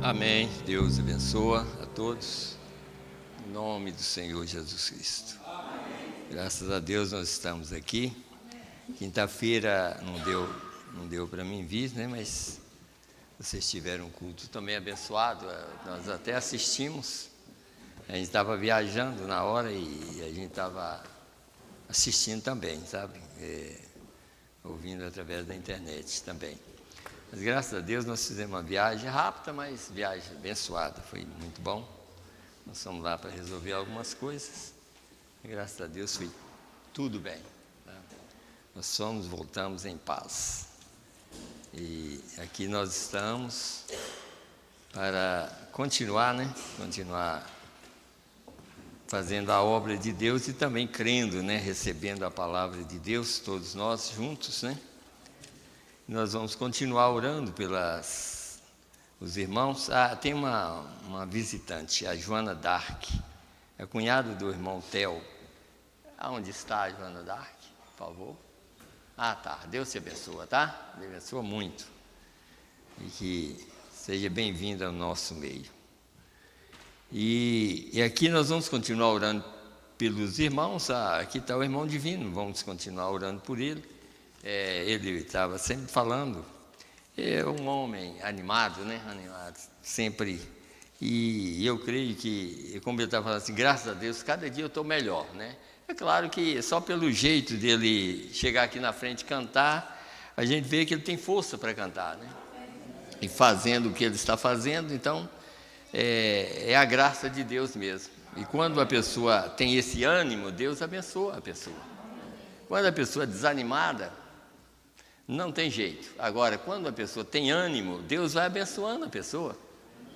Amém. Deus abençoa a todos. Em nome do Senhor Jesus Cristo. Graças a Deus nós estamos aqui. Quinta-feira não deu para mim vir, né? Mas vocês tiveram um culto também abençoado. Nós até assistimos. A gente estava viajando na hora e a gente estava assistindo também, sabe? Ouvindo através da internet também. Mas graças a Deus nós fizemos uma viagem rápida, mas viagem abençoada, foi muito bom. Nós fomos lá para resolver algumas coisas e graças a Deus foi tudo bem, tá? Nós fomos, voltamos em paz. E aqui nós estamos para continuar, né? Continuar fazendo a obra de Deus e também crendo, né? Recebendo a palavra de Deus, todos nós juntos, né? Nós vamos continuar orando pelos irmãos. Tem uma visitante, a Joana Dark, é cunhada do irmão Theo. Aonde está a Joana Dark, por favor? Tá, Deus te abençoa, tá? Deus te abençoa muito. E que seja bem-vinda ao nosso meio. E aqui nós vamos continuar orando pelos irmãos. Aqui está o irmão Divino, vamos continuar orando por ele. Ele estava sempre falando, é um homem animado, né? Animado, sempre. E eu creio que, como ele estava falando assim, graças a Deus, cada dia eu estou melhor, né? É claro que só pelo jeito dele chegar aqui na frente e cantar, a gente vê que ele tem força para cantar, né? E fazendo o que ele está fazendo, então, é a graça de Deus mesmo. E quando a pessoa tem esse ânimo, Deus abençoa a pessoa. Quando a pessoa é desanimada, não tem jeito. Agora, quando a pessoa tem ânimo, Deus vai abençoando a pessoa.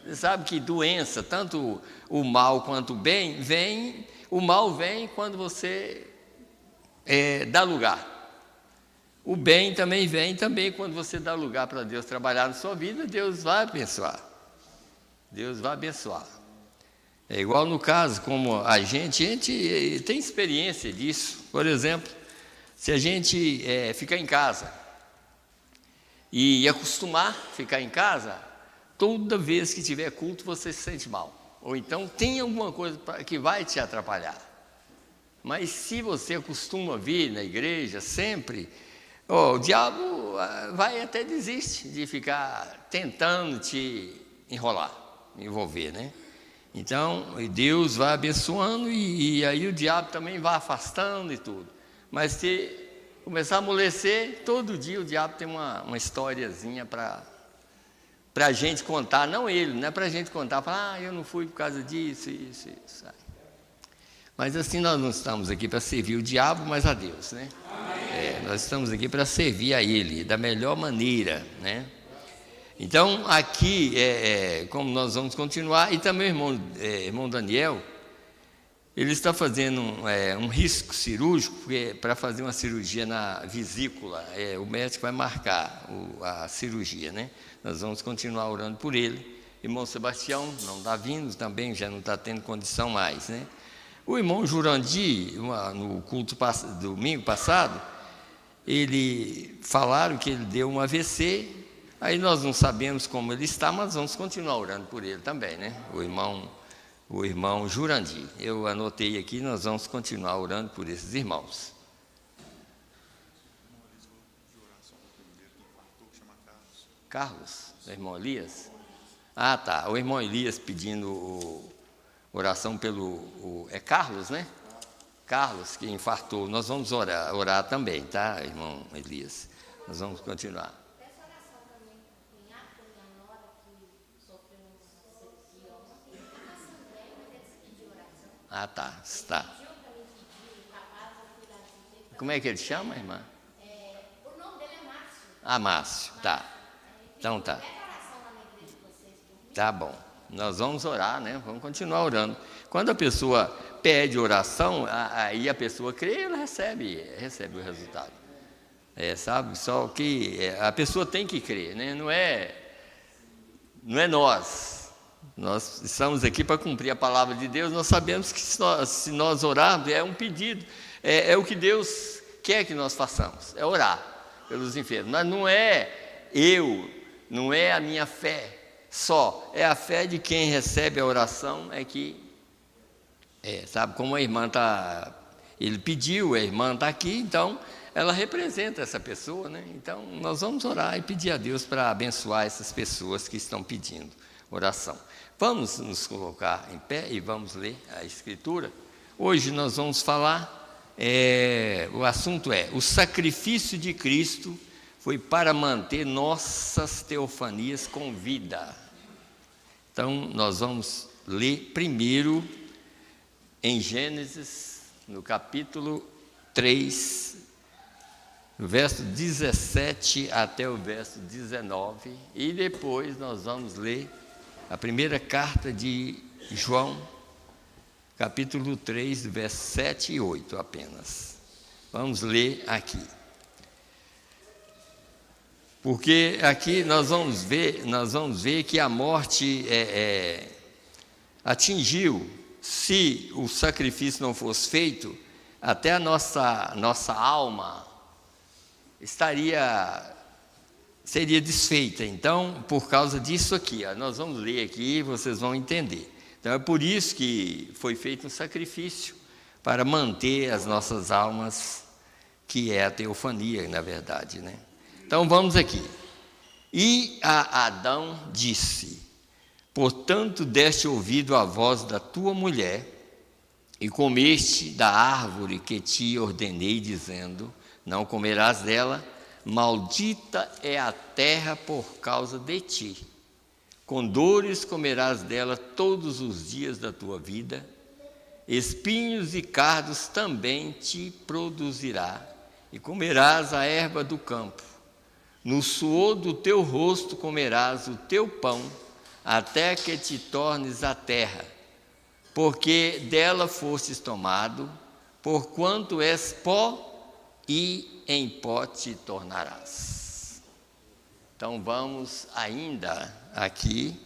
Você sabe que doença, tanto o mal quanto o bem, o mal vem quando você dá lugar. O bem também vem quando você dá lugar para Deus trabalhar na sua vida, Deus vai abençoar. Deus vai abençoar. É igual no caso, como a gente tem experiência disso. Por exemplo, se a gente ficar em casa e acostumar a ficar em casa, toda vez que tiver culto você se sente mal. Ou então tem alguma coisa que vai te atrapalhar. Mas se você acostuma a vir na igreja sempre, o diabo vai até desistir de ficar tentando te envolver, né? Então, Deus vai abençoando e aí o diabo também vai afastando e tudo. Mas se começar a amolecer, todo dia o diabo tem uma historiazinha para a gente contar, não é para a gente contar, falar, eu não fui por causa disso, isso. Mas assim nós não estamos aqui para servir o diabo, mas a Deus, né? Nós estamos aqui para servir a Ele da melhor maneira, né? Então, aqui, como nós vamos continuar, e também o irmão Daniel, ele está fazendo um risco cirúrgico para fazer uma cirurgia na vesícula. O médico vai marcar a cirurgia, né? Nós vamos continuar orando por ele. Irmão Sebastião não está vindo também, já não está tendo condição mais, né? O irmão Jurandir, no culto domingo passado, falaram que ele deu um AVC. Aí nós não sabemos como ele está, mas vamos continuar orando por ele também, né? O irmão Jurandir. Eu anotei aqui, nós vamos continuar orando por esses irmãos. Carlos, o irmão Elias? Tá, o irmão Elias pedindo oração pelo... É Carlos, né? Carlos, que infartou. Nós vamos orar também, tá, irmão Elias? Nós vamos continuar. Tá. Como é que ele chama, irmã? O nome dele é Márcio. Márcio, tá. Então tá. Tá bom. Nós vamos orar, né? Vamos continuar orando. Quando a pessoa pede oração, aí a pessoa crê, ela recebe o resultado. Sabe? Só que a pessoa tem que crer, né? Não é nós. Nós estamos aqui para cumprir a palavra de Deus. Nós sabemos que se nós orarmos, é um pedido, é o que Deus quer que nós façamos, é orar pelos enfermos. Mas não é a minha fé só. É a fé de quem recebe a oração sabe, como a irmã está... Ele pediu, a irmã está aqui, então ela representa essa pessoa, né? Então nós vamos orar e pedir a Deus para abençoar essas pessoas que estão pedindo oração. Vamos nos colocar em pé e vamos ler a Escritura. Hoje nós vamos falar, o assunto é: o sacrifício de Cristo foi para manter nossas teofanias com vida. Então nós vamos ler primeiro em Gênesis, no capítulo 3, verso 17 até o verso 19, e depois nós vamos ler a primeira carta de João, capítulo 3, verso 7 e 8 apenas. Vamos ler aqui. Porque aqui nós vamos ver que a morte atingiu. Se o sacrifício não fosse feito, até a nossa alma seria desfeita. Então, por causa disso aqui, nós vamos ler aqui e vocês vão entender. Então, é por isso que foi feito um sacrifício, para manter as nossas almas, que é a teofania, na verdade, né? Então, vamos aqui. E a Adão disse: portanto, deste ouvido à voz da tua mulher, e comeste da árvore que te ordenei, dizendo: não comerás dela, maldita é a terra por causa de ti. Com dores comerás dela todos os dias da tua vida, espinhos e cardos também te produzirá, e comerás a erva do campo. No suor do teu rosto comerás o teu pão, até que te tornes a terra, porque dela fostes tomado, porquanto és pó, e em pó te tornarás. Então vamos ainda aqui,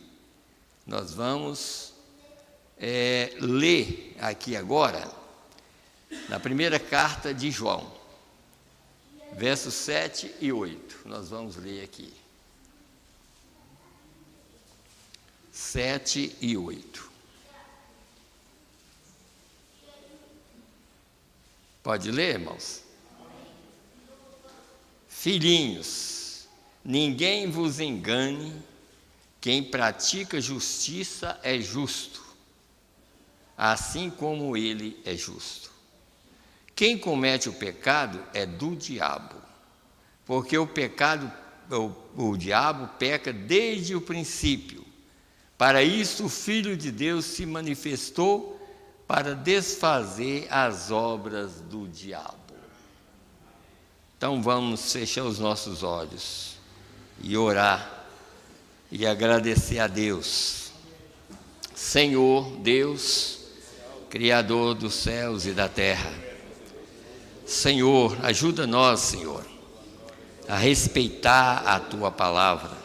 nós vamos ler aqui agora, na primeira carta de João, versos 7 e 8, nós vamos ler aqui. 7 e 8. Pode ler, irmãos? Filhinhos, ninguém vos engane, quem pratica justiça é justo, assim como ele é justo. Quem comete o pecado é do diabo, porque o diabo peca desde o princípio. Para isso o Filho de Deus se manifestou, para desfazer as obras do diabo. Então vamos fechar os nossos olhos e orar e agradecer a Deus. Senhor Deus, Criador dos céus e da terra, Senhor, ajuda nós, Senhor, a respeitar a Tua palavra.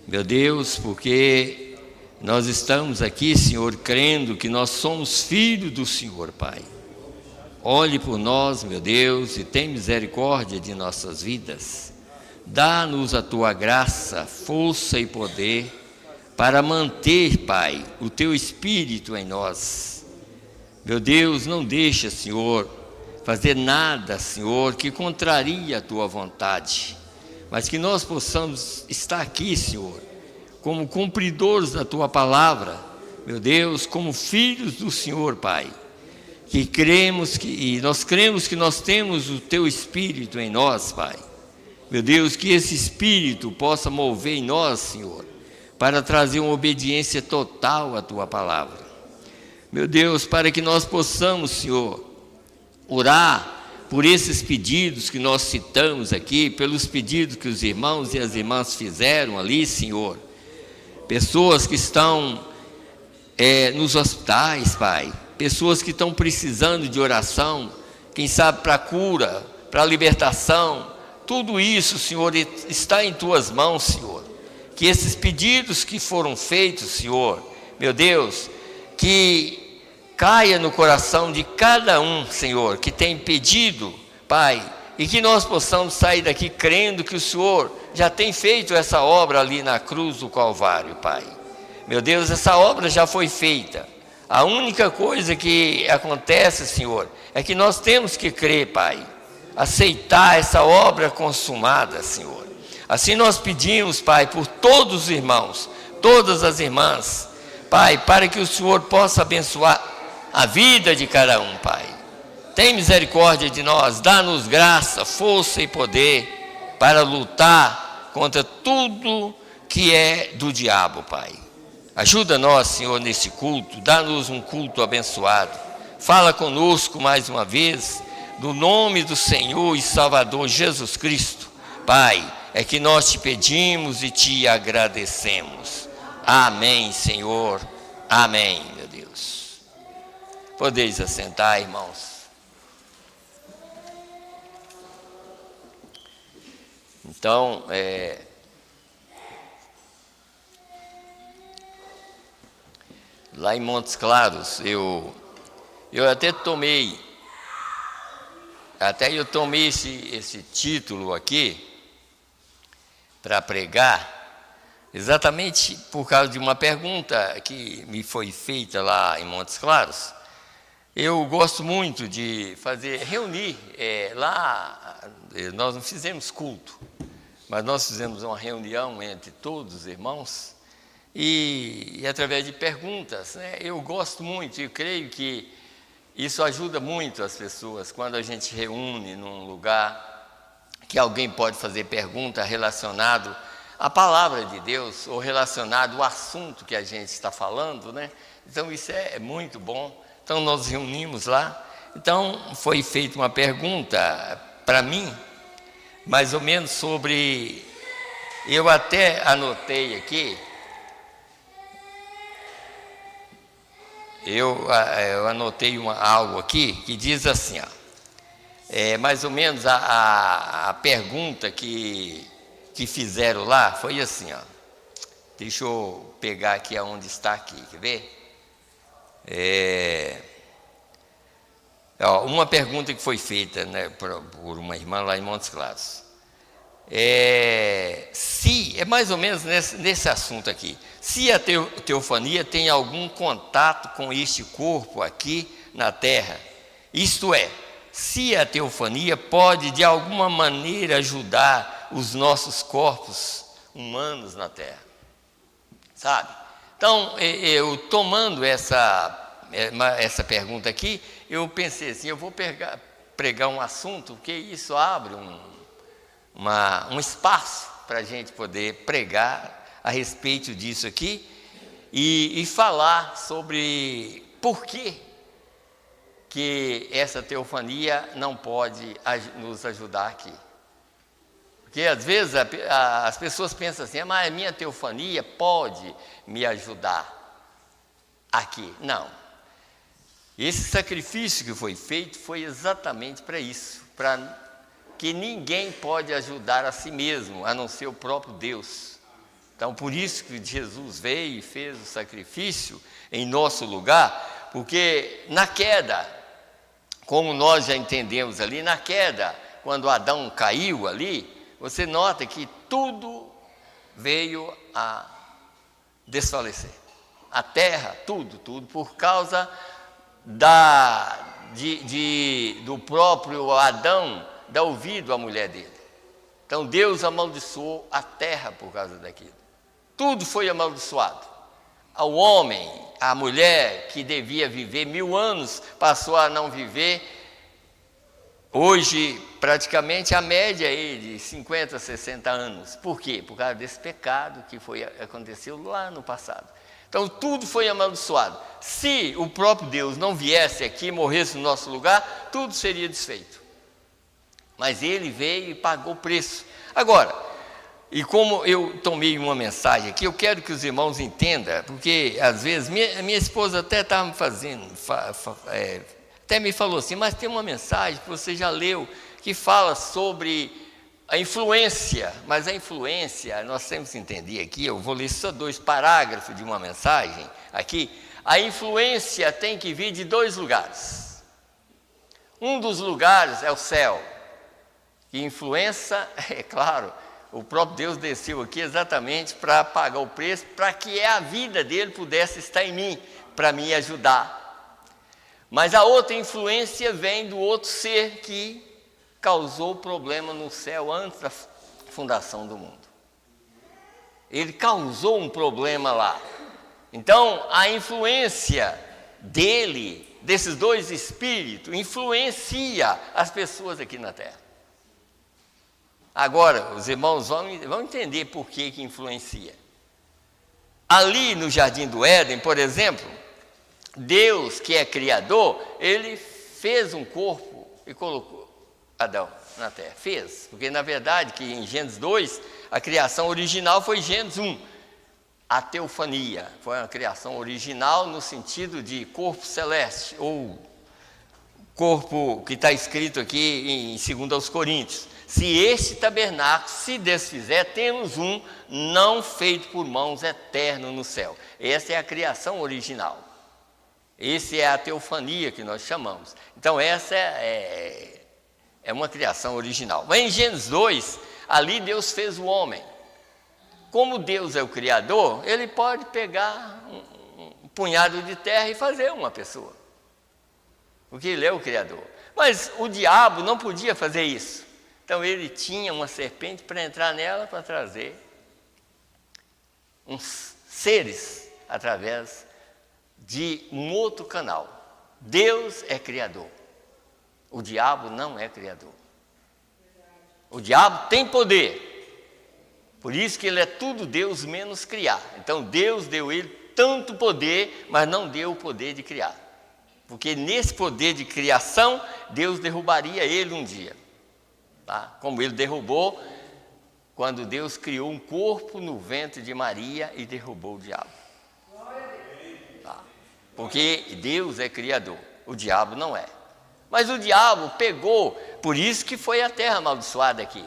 Meu Deus, porque nós estamos aqui, Senhor, crendo que nós somos filhos do Senhor, Pai. Olhe por nós, meu Deus, e tem misericórdia de nossas vidas. Dá-nos a Tua graça, força e poder para manter, Pai, o Teu Espírito em nós. Meu Deus, não deixa, Senhor, fazer nada, Senhor, que contrarie a Tua vontade, mas que nós possamos estar aqui, Senhor, como cumpridores da Tua palavra, meu Deus, como filhos do Senhor, Pai, nós cremos que nós temos o Teu Espírito em nós, Pai. Meu Deus, que esse Espírito possa mover em nós, Senhor, para trazer uma obediência total à Tua palavra. Meu Deus, para que nós possamos, Senhor, orar por esses pedidos que nós citamos aqui, pelos pedidos que os irmãos e as irmãs fizeram ali, Senhor. Pessoas que estão nos hospitais, Pai, pessoas que estão precisando de oração, quem sabe para cura, para libertação, tudo isso, Senhor, está em Tuas mãos, Senhor. Que esses pedidos que foram feitos, Senhor, meu Deus, que caia no coração de cada um, Senhor, que tem pedido, Pai, e que nós possamos sair daqui crendo que o Senhor já tem feito essa obra ali na cruz do Calvário, Pai. Meu Deus, essa obra já foi feita. A única coisa que acontece, Senhor, é que nós temos que crer, Pai, aceitar essa obra consumada, Senhor. Assim nós pedimos, Pai, por todos os irmãos, todas as irmãs, Pai, para que o Senhor possa abençoar a vida de cada um, Pai. Tem misericórdia de nós, dá-nos graça, força e poder para lutar contra tudo que é do diabo, Pai. Ajuda nós, Senhor, nesse culto, dá-nos um culto abençoado. Fala conosco mais uma vez, no nome do Senhor e Salvador Jesus Cristo. Pai, é que nós te pedimos e te agradecemos. Amém, Senhor. Amém, meu Deus. Podeis assentar, irmãos. Então, lá em Montes Claros, eu até tomei esse título aqui para pregar, exatamente por causa de uma pergunta que me foi feita lá em Montes Claros. Eu gosto muito de reunir, lá nós não fizemos culto, mas nós fizemos uma reunião entre todos os irmãos, e através de perguntas, né? Eu gosto muito, e creio que isso ajuda muito as pessoas, quando a gente reúne num lugar que alguém pode fazer pergunta relacionado à palavra de Deus, ou relacionado ao assunto que a gente está falando, né? Então isso é muito bom. Então nós reunimos lá, então foi feita uma pergunta para mim, mais ou menos sobre, eu até anotei aqui, eu anotei algo aqui que diz assim, mais ou menos a pergunta que fizeram lá foi assim, deixa eu pegar aqui aonde está aqui, quer ver? Uma pergunta que foi feita, né, por uma irmã lá em Montes Claros. Se é mais ou menos nesse assunto aqui, se a teofania tem algum contato com este corpo aqui na terra, isto é, se a teofania pode de alguma maneira ajudar os nossos corpos humanos na terra, sabe? Então, eu tomando essa pergunta aqui, eu pensei assim, eu vou pregar um assunto, porque isso abre um espaço para a gente poder pregar a respeito disso aqui e falar sobre por que essa teofania não pode nos ajudar aqui. Porque às vezes as pessoas pensam assim, mas a minha teofania pode me ajudar aqui. Não. Esse sacrifício que foi feito foi exatamente para isso, para que ninguém pode ajudar a si mesmo, a não ser o próprio Deus. Então, por isso que Jesus veio e fez o sacrifício em nosso lugar, porque na queda, como nós já entendemos ali, na queda, quando Adão caiu ali, você nota que tudo veio a desfalecer. A terra, tudo, por causa do próprio Adão dar ouvido à mulher dele. Então Deus amaldiçoou a terra por causa daquilo. Tudo foi amaldiçoado. Ao homem, a mulher que devia viver 1000 anos, passou a não viver. Hoje, praticamente, a média é de 50, 60 anos. Por quê? Por causa desse pecado que aconteceu lá no passado. Então, tudo foi amaldiçoado. Se o próprio Deus não viesse aqui e morresse no nosso lugar, tudo seria desfeito. Mas ele veio e pagou o preço. Agora, e como eu tomei uma mensagem aqui, eu quero que os irmãos entendam, porque às vezes, minha esposa até estava me fazendo, até me falou assim, mas tem uma mensagem que você já leu, que fala sobre a influência, mas a influência, nós temos que entender aqui, eu vou ler só 2 parágrafos de uma mensagem aqui, a influência tem que vir de 2 lugares. Um dos lugares é o céu, Que influência, é claro, o próprio Deus desceu aqui exatamente para pagar o preço, para que a vida dele pudesse estar em mim, para me ajudar. Mas a outra influência vem do outro ser que causou problema no céu antes da fundação do mundo. Ele causou um problema lá. Então, a influência dele, desses dois espíritos, influencia as pessoas aqui na Terra. Agora, os irmãos vão entender por que influencia. Ali no Jardim do Éden, por exemplo, Deus, que é Criador, Ele fez um corpo e colocou Adão na Terra. Fez, porque na verdade, que em Gênesis 2, a criação original foi Gênesis 1. A teofania foi uma criação original no sentido de corpo celeste, ou corpo que está escrito aqui em 2 Coríntios. Se este tabernáculo se desfizer, temos um não feito por mãos, eterno no céu. Essa é a criação original. Essa é a teofania que nós chamamos. Então essa é uma criação original. Mas em Gênesis 2, ali Deus fez o homem. Como Deus é o Criador, Ele pode pegar um punhado de terra e fazer uma pessoa. Porque Ele é o Criador. Mas o diabo não podia fazer isso. Então ele tinha uma serpente para entrar nela, para trazer uns seres através de um outro canal. Deus é Criador. O diabo não é Criador. O diabo tem poder. Por isso que ele é tudo Deus menos criar. Então Deus deu ele tanto poder, mas não deu o poder de criar. Porque nesse poder de criação, Deus derrubaria ele um dia. Tá? Como ele derrubou quando Deus criou um corpo no ventre de Maria e derrubou o diabo. Tá? Porque Deus é Criador, o diabo não é. Mas o diabo pegou, por isso que foi a terra amaldiçoada aqui.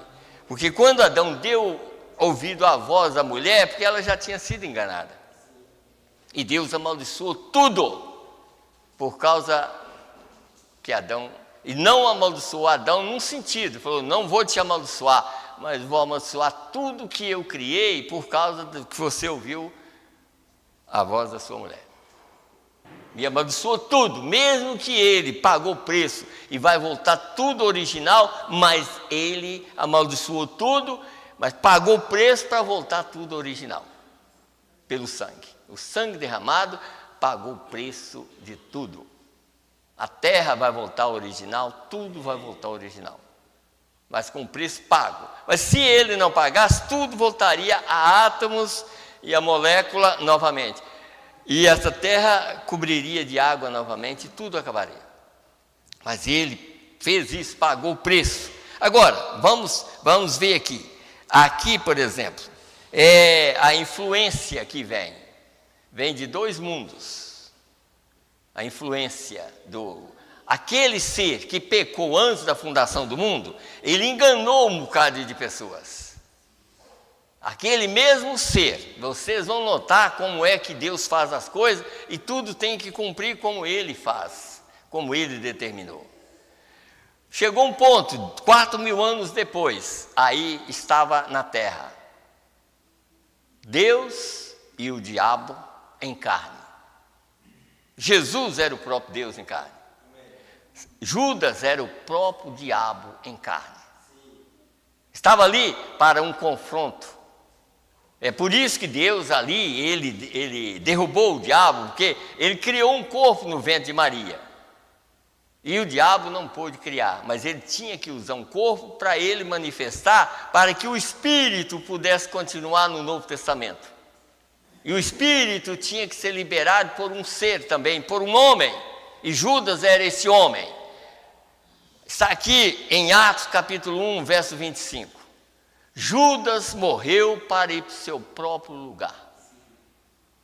Porque quando Adão deu ouvido à voz da mulher, porque ela já tinha sido enganada. E Deus amaldiçoou tudo, por causa que Adão... E não amaldiçoou Adão num sentido, falou, não vou te amaldiçoar, mas vou amaldiçoar tudo que eu criei por causa de que você ouviu a voz da sua mulher. Me amaldiçoou tudo, mesmo que ele pagou preço e vai voltar tudo original, mas ele amaldiçoou tudo, mas pagou preço para voltar tudo original, pelo sangue. O sangue derramado pagou o preço de tudo. A terra vai voltar ao original, tudo vai voltar ao original. Mas com preço pago. Mas se ele não pagasse, tudo voltaria a átomos e a molécula novamente. E essa terra cobriria de água novamente e tudo acabaria. Mas ele fez isso, pagou o preço. Agora, vamos ver aqui. Aqui, por exemplo, é a influência que vem de dois mundos. A influência aquele ser que pecou antes da fundação do mundo, ele enganou um bocado de pessoas. Aquele mesmo ser, vocês vão notar como é que Deus faz as coisas e tudo tem que cumprir como Ele faz, como Ele determinou. Chegou um ponto, 4.000 anos depois, aí estava na terra Deus e o diabo em carne. Jesus era o próprio Deus em carne. Judas era o próprio diabo em carne. Estava ali para um confronto. É por isso que Deus ali, ele derrubou o diabo, porque ele criou um corpo no ventre de Maria. E o diabo não pôde criar, mas ele tinha que usar um corpo para ele manifestar, para que o Espírito pudesse continuar no Novo Testamento. E o Espírito tinha que ser liberado por um ser também, por um homem. E Judas era esse homem. Está aqui em Atos capítulo 1, verso 25. Judas morreu para ir para o seu próprio lugar.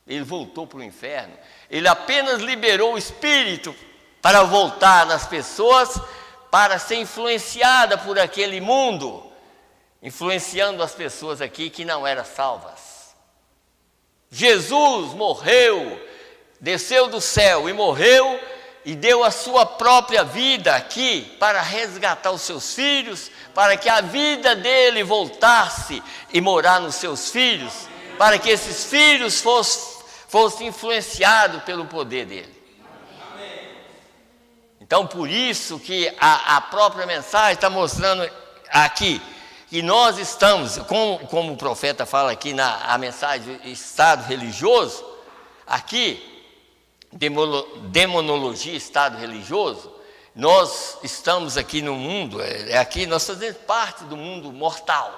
Ele voltou para o inferno. Ele apenas liberou o Espírito para voltar nas pessoas, para ser influenciada por aquele mundo, influenciando as pessoas aqui que não eram salvas. Jesus morreu, desceu do céu e morreu, e deu a sua própria vida aqui para resgatar os seus filhos, para que a vida dele voltasse e morar nos seus filhos, para que esses filhos fossem influenciados pelo poder dele. Então, por isso que a própria mensagem está mostrando aqui, que nós estamos, como o profeta fala aqui a mensagem Estado Religioso, aqui, demonologia, Estado Religioso, nós estamos aqui no mundo, aqui nós fazemos parte do mundo mortal,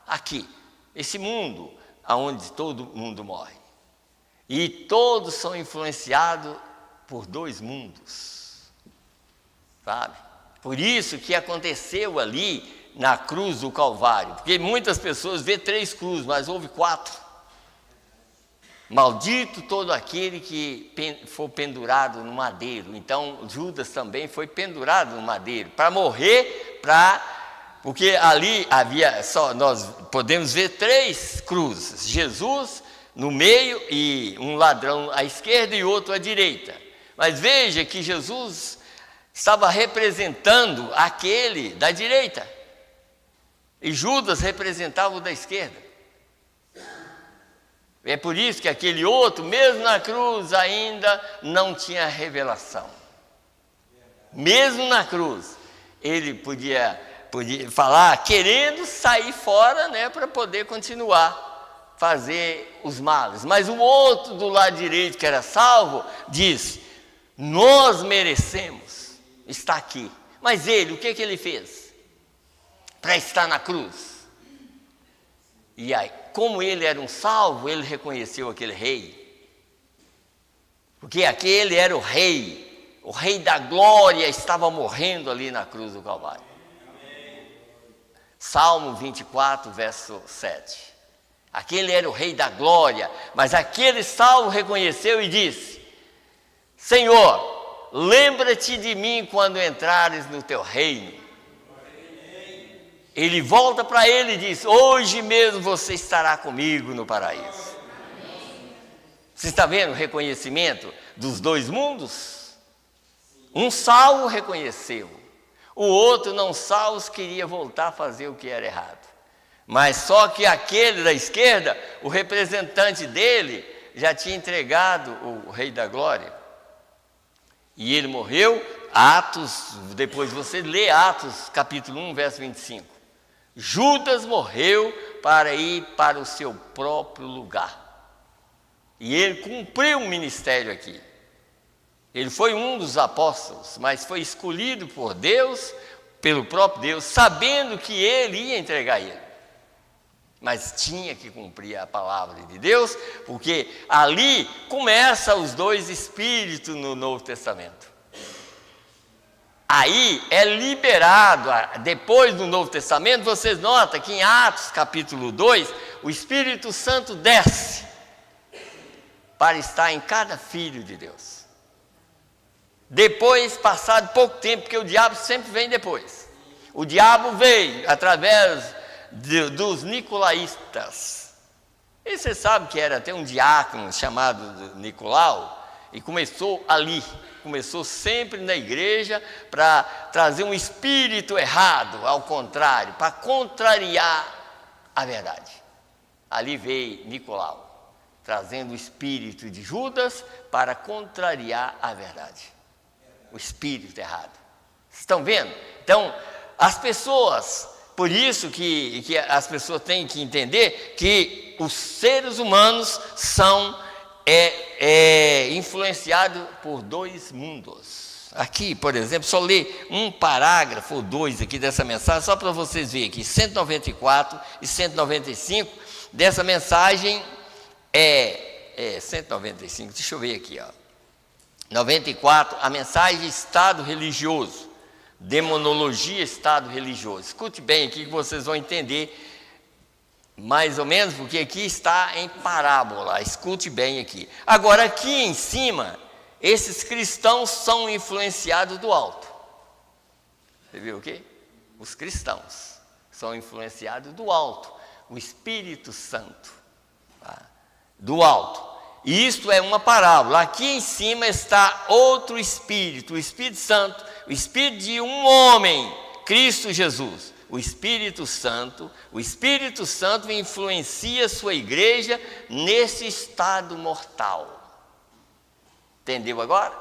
aqui, esse mundo onde todo mundo morre. E todos são influenciados por dois mundos, sabe? Por isso que aconteceu ali na cruz do Calvário, porque muitas pessoas vê 3 cruzes, mas houve 4. Maldito todo aquele que for pendurado no madeiro. Então Judas também foi pendurado no madeiro para morrer, porque ali havia nós podemos ver 3 cruzes: Jesus no meio e um ladrão à esquerda e outro à direita. Mas veja que Jesus estava representando aquele da direita e Judas representava o da esquerda. É por isso que aquele outro, mesmo na cruz, ainda não tinha revelação. Mesmo na cruz, ele podia falar, querendo sair fora, né, para poder continuar fazer os males. Mas o outro do lado direito, que era salvo, diz: nós merecemos estar aqui. Mas ele, o que ele fez para estar na cruz? E aí, como ele era um salvo, ele reconheceu aquele rei. Porque aquele era o rei da glória, estava morrendo ali na cruz do Calvário. Salmo 24, verso 7. Aquele era o rei da glória, mas aquele salvo reconheceu e disse: Senhor, lembra-te de mim quando entrares no teu reino. Ele volta para ele e diz: hoje mesmo você estará comigo no paraíso. Você está vendo o reconhecimento dos dois mundos? Um salvo reconheceu, o outro não salvo queria voltar a fazer o que era errado. Mas só que aquele da esquerda, o representante dele, já tinha entregado o Rei da Glória. E ele morreu. Atos, depois você lê Atos capítulo 1, verso 25. Judas morreu para ir para o seu próprio lugar. E ele cumpriu um ministério aqui. Ele foi um dos apóstolos, mas foi escolhido por Deus, pelo próprio Deus, sabendo que ele ia entregar ele. Mas tinha que cumprir a palavra de Deus, porque ali começam os dois espíritos no Novo Testamento. Aí é liberado, depois do Novo Testamento, vocês notam que em Atos capítulo 2, o Espírito Santo desce para estar em cada filho de Deus. Depois, passado pouco tempo, porque o diabo sempre vem depois. O diabo veio através dos nicolaístas. E você sabe que era até um diácono chamado Nicolau, e começou ali. Começou sempre na igreja para trazer um espírito errado, ao contrário, para contrariar a verdade. Ali veio Nicolau, trazendo o espírito de Judas para contrariar a verdade. O espírito errado. Estão vendo? Então, as pessoas, por isso que as pessoas têm que entender que os seres humanos são influenciado por dois mundos. Aqui, por exemplo, só ler um parágrafo ou 2 aqui dessa mensagem, só para vocês verem aqui, 194 e 195, dessa mensagem 195, deixa eu ver aqui, ó. 94, a mensagem Estado Religioso, demonologia, Estado Religioso. Escute bem aqui que vocês vão entender mais ou menos, porque aqui está em parábola, escute bem aqui. Agora, aqui em cima, esses cristãos são influenciados do alto. Você viu o quê? Os cristãos são influenciados do alto, o Espírito Santo, tá? Do alto. isto é uma parábola. Aqui em cima está outro Espírito, o Espírito Santo, o Espírito de um homem, Cristo Jesus. O Espírito Santo influencia a sua igreja nesse estado mortal. Entendeu agora?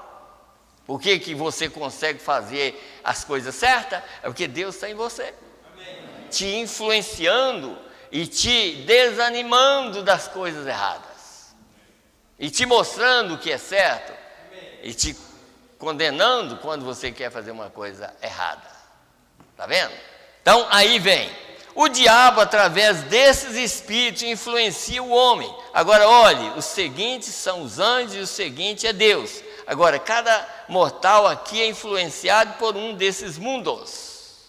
Por que você consegue fazer as coisas certas? É porque Deus está em você. Amém. Te influenciando e te desanimando das coisas erradas. E te mostrando o que é certo. Amém. E te condenando quando você quer fazer uma coisa errada. Está vendo? Então, aí vem, o diabo, através desses espíritos, influencia o homem. Agora, olhe, os seguintes são os anjos e o seguinte é Deus. Agora, cada mortal aqui é influenciado por um desses mundos.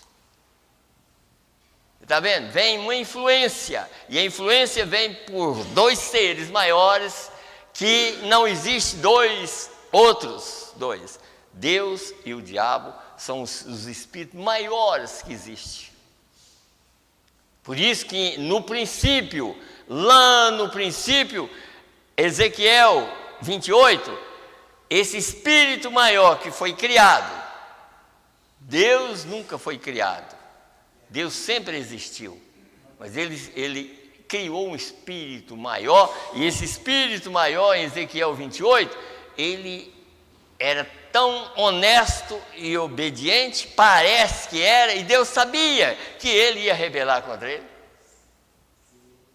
Está vendo? Vem uma influência, e a influência vem por dois seres maiores, que não existe outros dois. Deus e o diabo são os espíritos maiores que existem. Por isso que no princípio, lá no princípio, Ezequiel 28, esse espírito maior que foi criado, Deus nunca foi criado, Deus sempre existiu, mas ele criou um espírito maior, e esse espírito maior em Ezequiel 28, ele era tão honesto e obediente, parece que era, e Deus sabia que ele ia rebelar contra ele.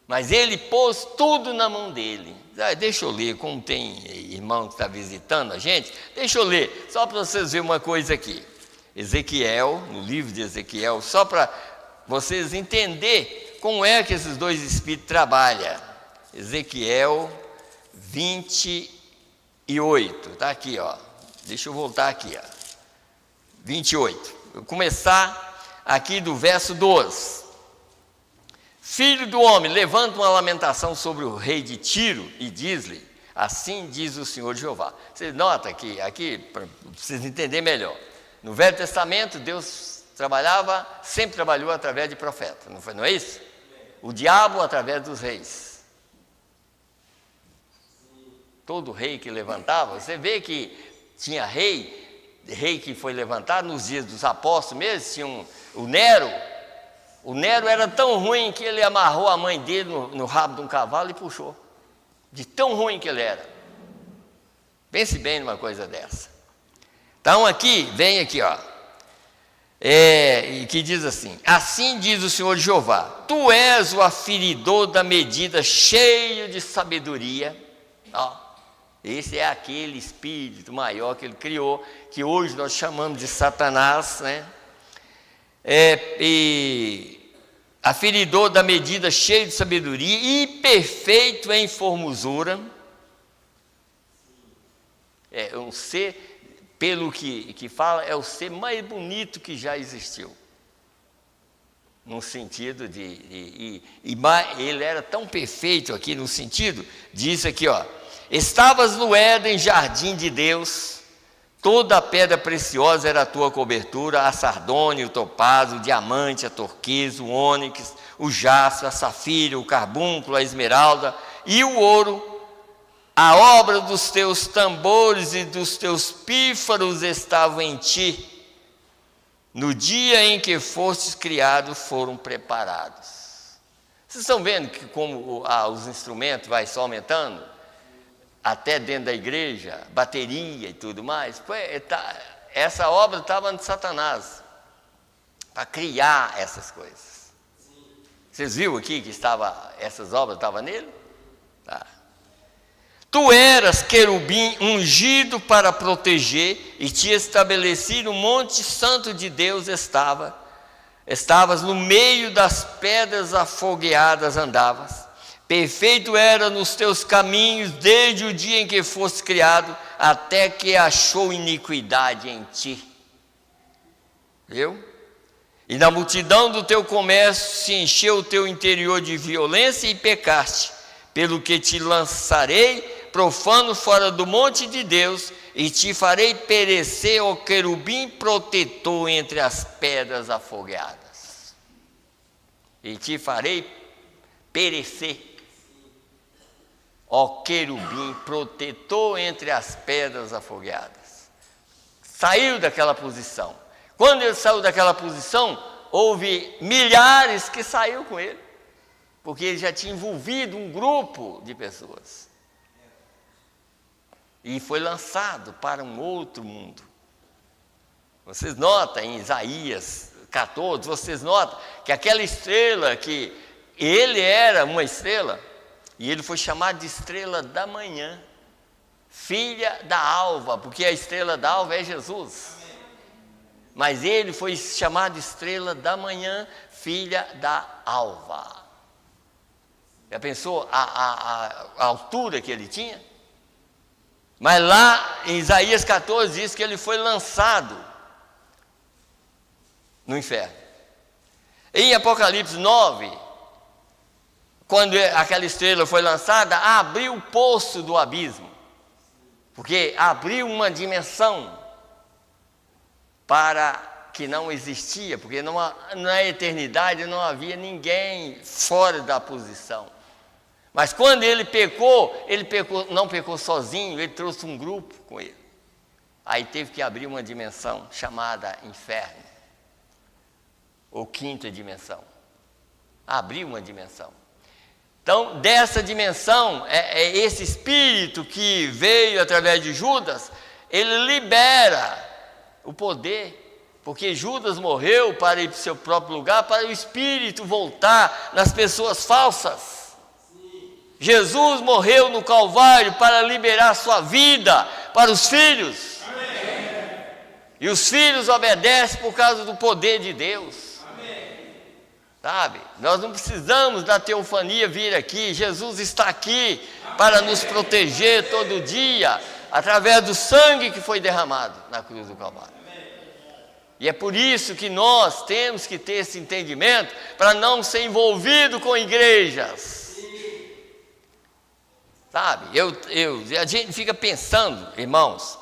Mas ele pôs tudo na mão dele. Deixa eu ler, como tem irmão que está visitando a gente, deixa eu ler, só para vocês verem uma coisa aqui. Ezequiel, no livro de Ezequiel, só para vocês entenderem como é que esses dois espíritos trabalham. Ezequiel 28, está aqui, ó. Deixa eu voltar aqui, ó. 28. Vou começar aqui do verso 12. Filho do homem, levanta uma lamentação sobre o rei de Tiro e diz-lhe: assim diz o Senhor Jeová. Vocês notam que aqui, para vocês entenderem melhor, no Velho Testamento, Deus sempre trabalhou através de profeta, não é isso? O diabo através dos reis. Todo rei que levantava, você vê que tinha rei que foi levantado nos dias dos apóstolos mesmo, tinha o Nero. O Nero era tão ruim que ele amarrou a mãe dele no rabo de um cavalo e puxou. De tão ruim que ele era. Pense bem numa coisa dessa. Então vem aqui, ó. Que diz assim: assim diz o Senhor Jeová, tu és o aferidor da medida, cheio de sabedoria. Ó. Esse é aquele espírito maior que ele criou, que hoje nós chamamos de Satanás, né? Aferidor da medida, cheio de sabedoria e perfeito em formosura. É um ser, pelo que fala, é o ser mais bonito que já existiu. No sentido ele era tão perfeito aqui, no sentido, diz aqui, ó. Estavas no Éden, jardim de Deus, toda a pedra preciosa era a tua cobertura, a sardônia, o topázio, o diamante, a turquesa, o ônix, o jaspe, a safira, o carbúnculo, a esmeralda e o ouro. A obra dos teus tambores e dos teus pífaros estavam em ti. No dia em que fostes criados, foram preparados. Vocês estão vendo que como os instrumentos vai só aumentando? Até dentro da igreja, bateria e tudo mais. Essa obra estava de Satanás, para criar essas coisas. Vocês viram aqui que essas obras estavam nele? Tá. Tu eras querubim ungido para proteger, e te estabeleci no monte santo de Deus estavas no meio das pedras afogueadas andavas. Perfeito era nos teus caminhos, desde o dia em que foste criado, até que achou iniquidade em ti. Viu? E na multidão do teu comércio se encheu o teu interior de violência e pecaste, pelo que te lançarei profano fora do monte de Deus, e te farei perecer, ó querubim protetor entre as pedras afogueadas. E te farei perecer. ó querubim, protetor entre as pedras afogueadas. Saiu daquela posição. Quando ele saiu daquela posição, houve milhares que saíram com ele, porque ele já tinha envolvido um grupo de pessoas. E foi lançado para um outro mundo. Vocês notam em Isaías 14, vocês notam que aquela estrela, que ele era uma estrela, e ele foi chamado de estrela da manhã, filha da alva, porque a estrela da alva é Jesus. Mas ele foi chamado de estrela da manhã, filha da alva. Já pensou a altura que ele tinha? Mas lá em Isaías 14 diz que ele foi lançado no inferno. Em Apocalipse 9, quando aquela estrela foi lançada, abriu o poço do abismo, porque abriu uma dimensão para que não existia, porque na eternidade não havia ninguém fora da posição. Mas quando ele pecou, não pecou sozinho, ele trouxe um grupo com ele. Aí teve que abrir uma dimensão chamada inferno, ou quinta dimensão. Abriu uma dimensão. Então, dessa dimensão, esse espírito que veio através de Judas, ele libera o poder, porque Judas morreu para ir para o seu próprio lugar, para o espírito voltar nas pessoas falsas. Jesus morreu no Calvário para liberar sua vida para os filhos. Amém. E os filhos obedecem por causa do poder de Deus. Amém. Sabe? Nós não precisamos da teofania vir aqui. Jesus está aqui para nos proteger todo dia, através do sangue que foi derramado na cruz do Calvário. E é por isso que nós temos que ter esse entendimento, para não ser envolvido com igrejas. Sabe, a gente fica pensando, irmãos,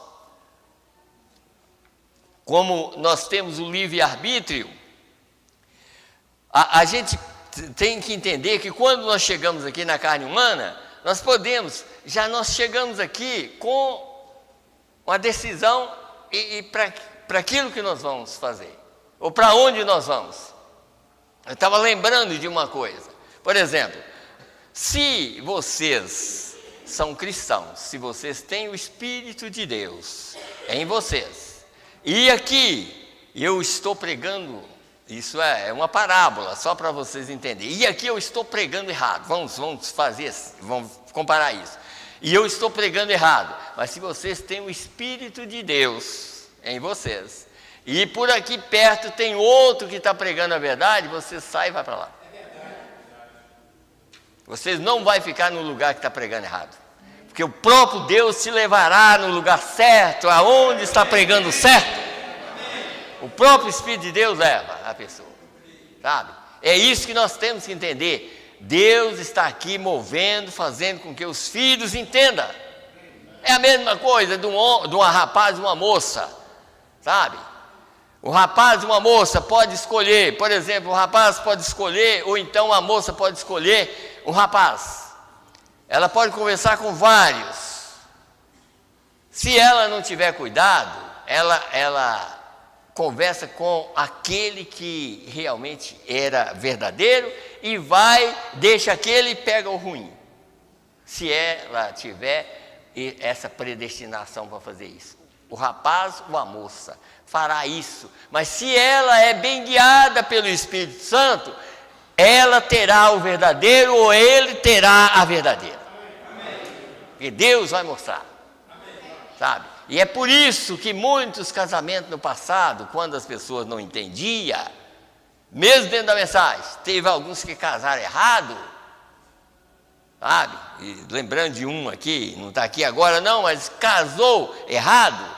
como nós temos o livre-arbítrio, a gente tem que entender que quando nós chegamos aqui na carne humana, nós chegamos aqui com uma decisão e para aquilo que nós vamos fazer, ou para onde nós vamos. Eu estava lembrando de uma coisa, por exemplo, se vocês são cristãos, se vocês têm o Espírito de Deus em vocês, e aqui eu estou pregando, isso é uma parábola, só para vocês entenderem, e aqui eu estou pregando errado, vamos fazer assim, vamos comparar isso, e eu estou pregando errado, mas se vocês têm o Espírito de Deus em vocês, e por aqui perto tem outro que está pregando a verdade, você sai e vai para lá. Vocês não vão ficar no lugar que está pregando errado, porque o próprio Deus te levará no lugar certo, aonde está pregando certo. O próprio Espírito de Deus leva a pessoa, sabe? É isso que nós temos que entender. Deus está aqui movendo, fazendo com que os filhos entendam. É a mesma coisa de um rapaz e uma moça, sabe? O rapaz e uma moça pode escolher, por exemplo, o rapaz pode escolher, ou então a moça pode escolher um rapaz. Ela pode conversar com vários. Se ela não tiver cuidado, ela conversa com aquele que realmente era verdadeiro e deixa aquele e pega o ruim. Se ela tiver essa predestinação para fazer isso. O rapaz ou a moça fará isso, mas se ela é bem guiada pelo Espírito Santo, ela terá o verdadeiro ou ele terá a verdadeira. E Deus vai mostrar, sabe? E é por isso que muitos casamentos no passado, quando as pessoas não entendiam, mesmo dentro da mensagem, teve alguns que casaram errado, sabe? E lembrando de um aqui, não está aqui agora não, mas casou errado,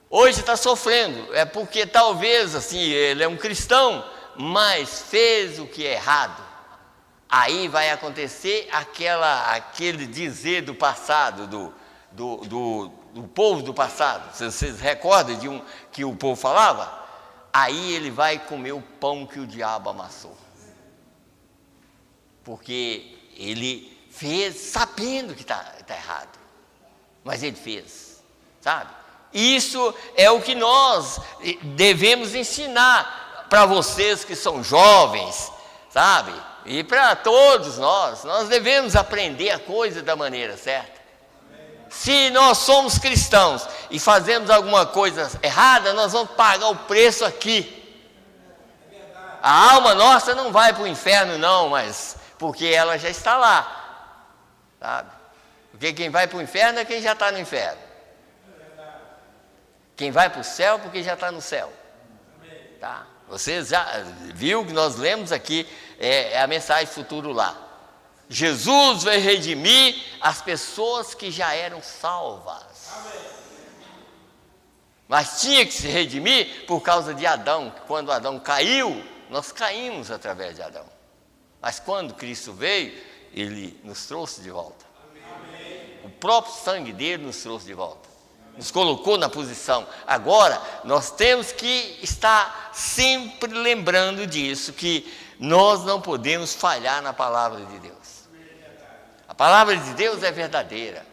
hoje está sofrendo, é porque talvez assim, ele é um cristão, mas fez o que é errado. Aí vai acontecer aquele dizer do passado, do povo do passado. Vocês recordam de que o povo falava? Aí ele vai comer o pão que o diabo amassou. Porque ele fez sabendo que está errado, mas ele fez, sabe? Isso é o que nós devemos ensinar para vocês que são jovens, sabe? E para todos nós devemos aprender a coisa da maneira certa. Se nós somos cristãos e fazemos alguma coisa errada, nós vamos pagar o preço aqui. A alma nossa não vai para o inferno não, mas porque ela já está lá, sabe? Porque quem vai para o inferno é quem já está no inferno. Quem vai para o céu porque já está no céu, tá? Vocês já viu que nós lemos aqui a mensagem futuro lá. Jesus vai redimir as pessoas que já eram salvas. Mas tinha que se redimir por causa de Adão. Quando Adão caiu, nós caímos através de Adão. Mas quando Cristo veio, Ele nos trouxe de volta. O próprio sangue dele nos trouxe de volta. Nos colocou na posição. Agora, nós temos que estar sempre lembrando disso, que nós não podemos falhar na palavra de Deus. A palavra de Deus é verdadeira.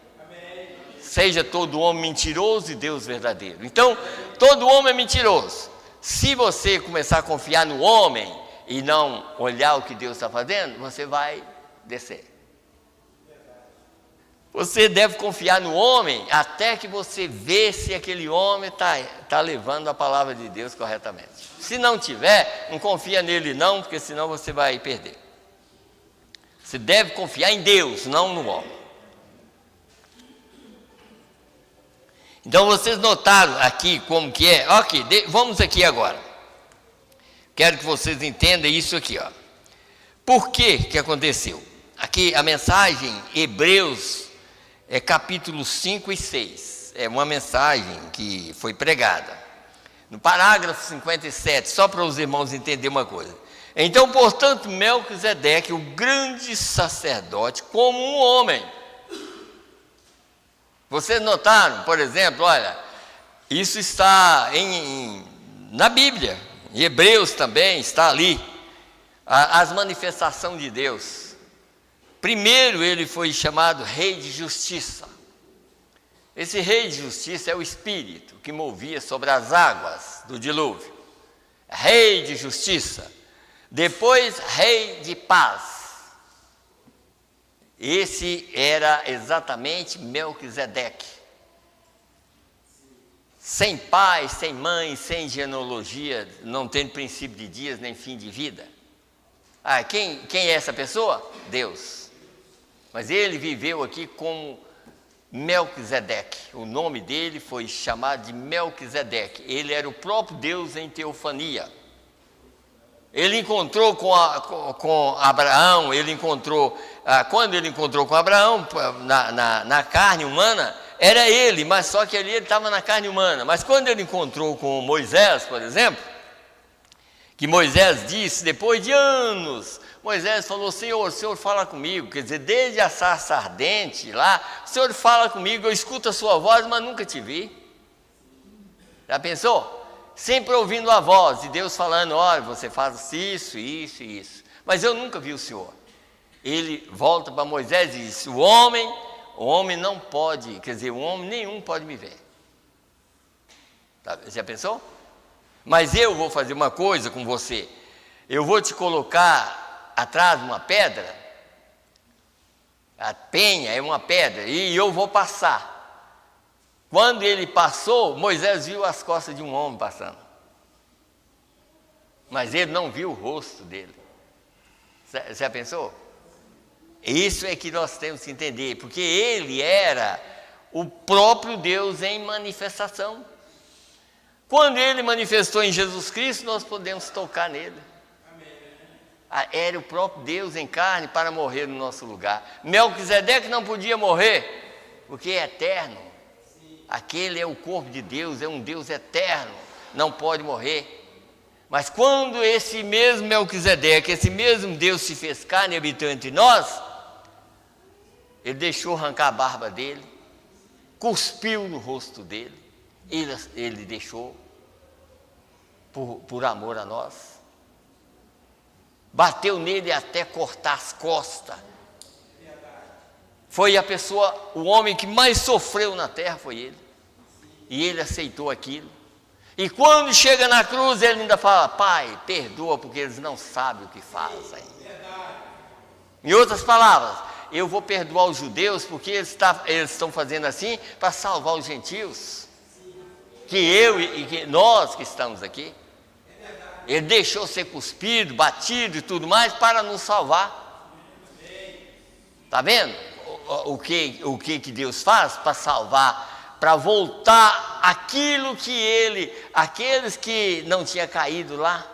Seja todo homem mentiroso e Deus verdadeiro. Então, todo homem é mentiroso. Se você começar a confiar no homem e não olhar o que Deus está fazendo, você vai descer. Você deve confiar no homem até que você vê se aquele homem está levando a palavra de Deus corretamente. Se não tiver, não confia nele não, porque senão você vai perder. Você deve confiar em Deus, não no homem. Então vocês notaram aqui como que é? Ok, vamos aqui agora. Quero que vocês entendam isso aqui, ó. Por que aconteceu? Aqui a mensagem Hebreus capítulo 5 e 6. É uma mensagem que foi pregada. No parágrafo 57, só para os irmãos entenderem uma coisa. Então, portanto, Melquisedeque, o grande sacerdote, como um homem. Vocês notaram, por exemplo, olha, isso está na Bíblia, em Hebreus também está ali, as manifestações de Deus. Primeiro ele foi chamado Rei de Justiça. Esse Rei de Justiça é o Espírito que movia sobre as águas do dilúvio. Rei de Justiça. Depois, Rei de Paz. Esse era exatamente Melquisedeque. Sem pai, sem mãe, sem genealogia, não tendo princípio de dias nem fim de vida. Quem é essa pessoa? Deus. Mas ele viveu aqui como Melquisedeque. O nome dele foi chamado de Melquisedeque. Ele era o próprio Deus em teofania. Ele encontrou com Abraão, quando ele encontrou com Abraão, na carne humana, era ele, mas só que ali ele estava na carne humana. Mas quando ele encontrou com Moisés, por exemplo, que Moisés disse, depois de anos, Moisés falou, Senhor, o Senhor fala comigo, quer dizer, desde a sarça ardente lá, o Senhor fala comigo, eu escuto a sua voz, mas nunca te vi. Já pensou? Sempre ouvindo a voz de Deus falando, olha, você faz isso, isso e isso, mas eu nunca vi o Senhor. Ele volta para Moisés e diz, o homem não pode, quer dizer, o homem nenhum pode me ver. Já pensou? Mas eu vou fazer uma coisa com você, eu vou te colocar atrás de uma pedra, a penha é uma pedra, e eu vou passar. Quando ele passou, Moisés viu as costas de um homem passando, mas ele não viu o rosto dele. Você já pensou? Isso é que nós temos que entender, porque ele era o próprio Deus em manifestação. Quando ele manifestou em Jesus Cristo, nós podemos tocar nele. Era o próprio Deus em carne para morrer no nosso lugar. Melquisedeque não podia morrer, porque é eterno. Aquele é o corpo de Deus, é um Deus eterno, não pode morrer. Mas quando esse mesmo Melquisedeque, esse mesmo Deus se fez carne e habitou entre nós, ele deixou arrancar a barba dele, cuspiu no rosto dele, ele deixou por amor a nós. Bateu nele até cortar as costas. Foi a pessoa, o homem que mais sofreu na terra foi ele. E ele aceitou aquilo. E quando chega na cruz, ele ainda fala: Pai, perdoa, porque eles não sabem o que fazem. Em outras palavras, eu vou perdoar os judeus, porque eles estão fazendo assim para salvar os gentios. Que eu e que nós que estamos aqui. Ele deixou ser cuspido, batido e tudo mais para nos salvar. Está vendo o que Deus faz para salvar, para voltar aquilo que aqueles que não tinham caído lá,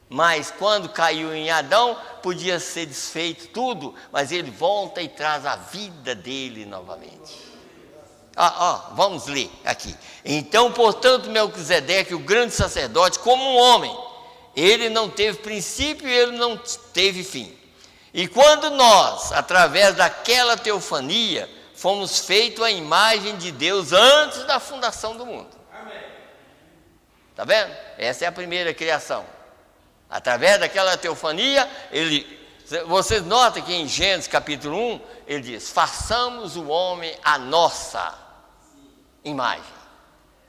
mas quando caiu em Adão, podia ser desfeito tudo, mas ele volta e traz a vida dele novamente. Vamos ler aqui. Então, portanto, Melquisedeque, o grande sacerdote, como um homem, ele não teve princípio e ele não teve fim. E quando nós, através daquela teofania, fomos feitos à imagem de Deus antes da fundação do mundo. Está vendo? Essa é a primeira criação. Através daquela teofania, vocês notam que em Gênesis capítulo 1, ele diz: façamos o homem a nossa imagem.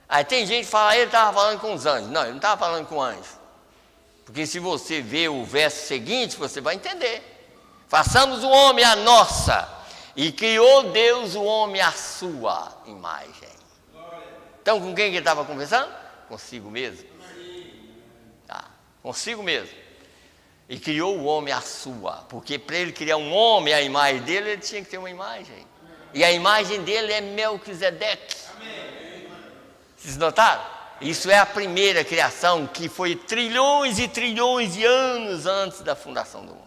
Aí tem gente que fala: ele estava falando com os anjos. Não, ele não estava falando com anjos. Porque se você ver o verso seguinte, você vai entender. Façamos o homem a nossa, e criou Deus o homem à sua imagem. Então, com quem que ele estava conversando? Consigo mesmo. Consigo mesmo. E criou o homem à sua, porque para ele criar um homem à imagem dele, ele tinha que ter uma imagem. E a imagem dele é Melquisedeque. Vocês notaram? Isso é a primeira criação, que foi trilhões e trilhões de anos antes da fundação do mundo.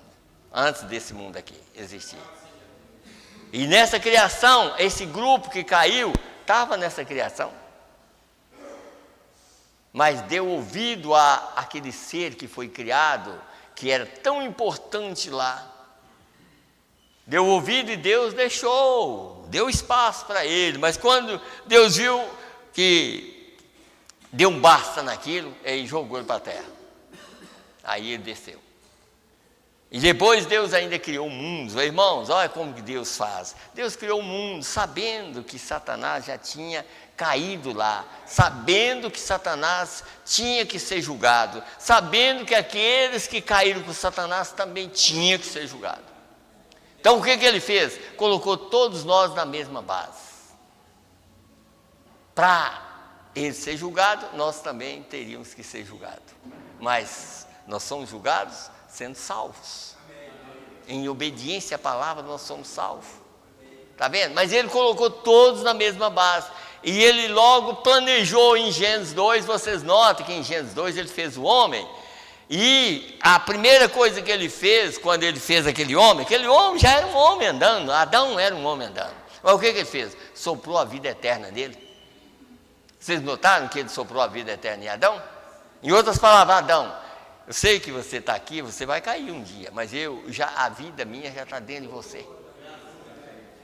Antes desse mundo aqui existir. E nessa criação, esse grupo que caiu, estava nessa criação. Mas deu ouvido àquele ser que foi criado, que era tão importante lá. Deu ouvido e Deus deu espaço para ele. Mas quando Deus viu que deu um basta naquilo, ele jogou ele para a terra. Aí ele desceu. E depois Deus ainda criou o mundo. Irmãos, olha como que Deus faz. Deus criou o mundo sabendo que Satanás já tinha caído lá, sabendo que Satanás tinha que ser julgado, sabendo que aqueles que caíram com Satanás também tinham que ser julgados. Então o que ele fez? Colocou todos nós na mesma base. Para ele ser julgado, nós também teríamos que ser julgados. Mas nós somos julgados sendo salvos. Em obediência à palavra, nós somos salvos. Está vendo? Mas ele colocou todos na mesma base. E ele logo planejou em Gênesis 2, vocês notam que em Gênesis 2 ele fez o homem. E a primeira coisa que ele fez, quando ele fez aquele homem já era um homem andando, Adão era um homem andando. Mas o que ele fez? Soprou a vida eterna nele. Vocês notaram que ele soprou a vida eterna em Adão? Em outras palavras, Adão, eu sei que você está aqui, você vai cair um dia, mas a vida minha já está dentro de você.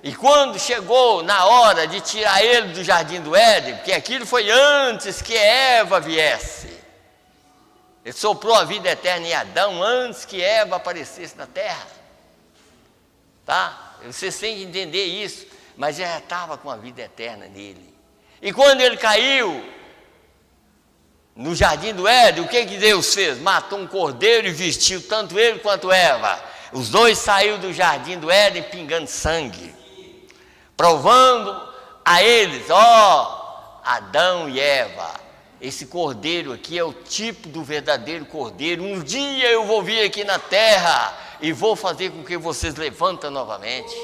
E quando chegou na hora de tirar ele do jardim do Éden, porque aquilo foi antes que Eva viesse, ele soprou a vida eterna em Adão antes que Eva aparecesse na terra. Tá? Vocês têm que entender isso, mas já estava com a vida eterna nele. E quando ele caiu no jardim do Éden, o que Deus fez? Matou um cordeiro e vestiu tanto ele quanto Eva. Os dois saíram do jardim do Éden pingando sangue, provando a eles: Adão e Eva, esse cordeiro aqui é o tipo do verdadeiro cordeiro. Um dia eu vou vir aqui na terra e vou fazer com que vocês levantem novamente.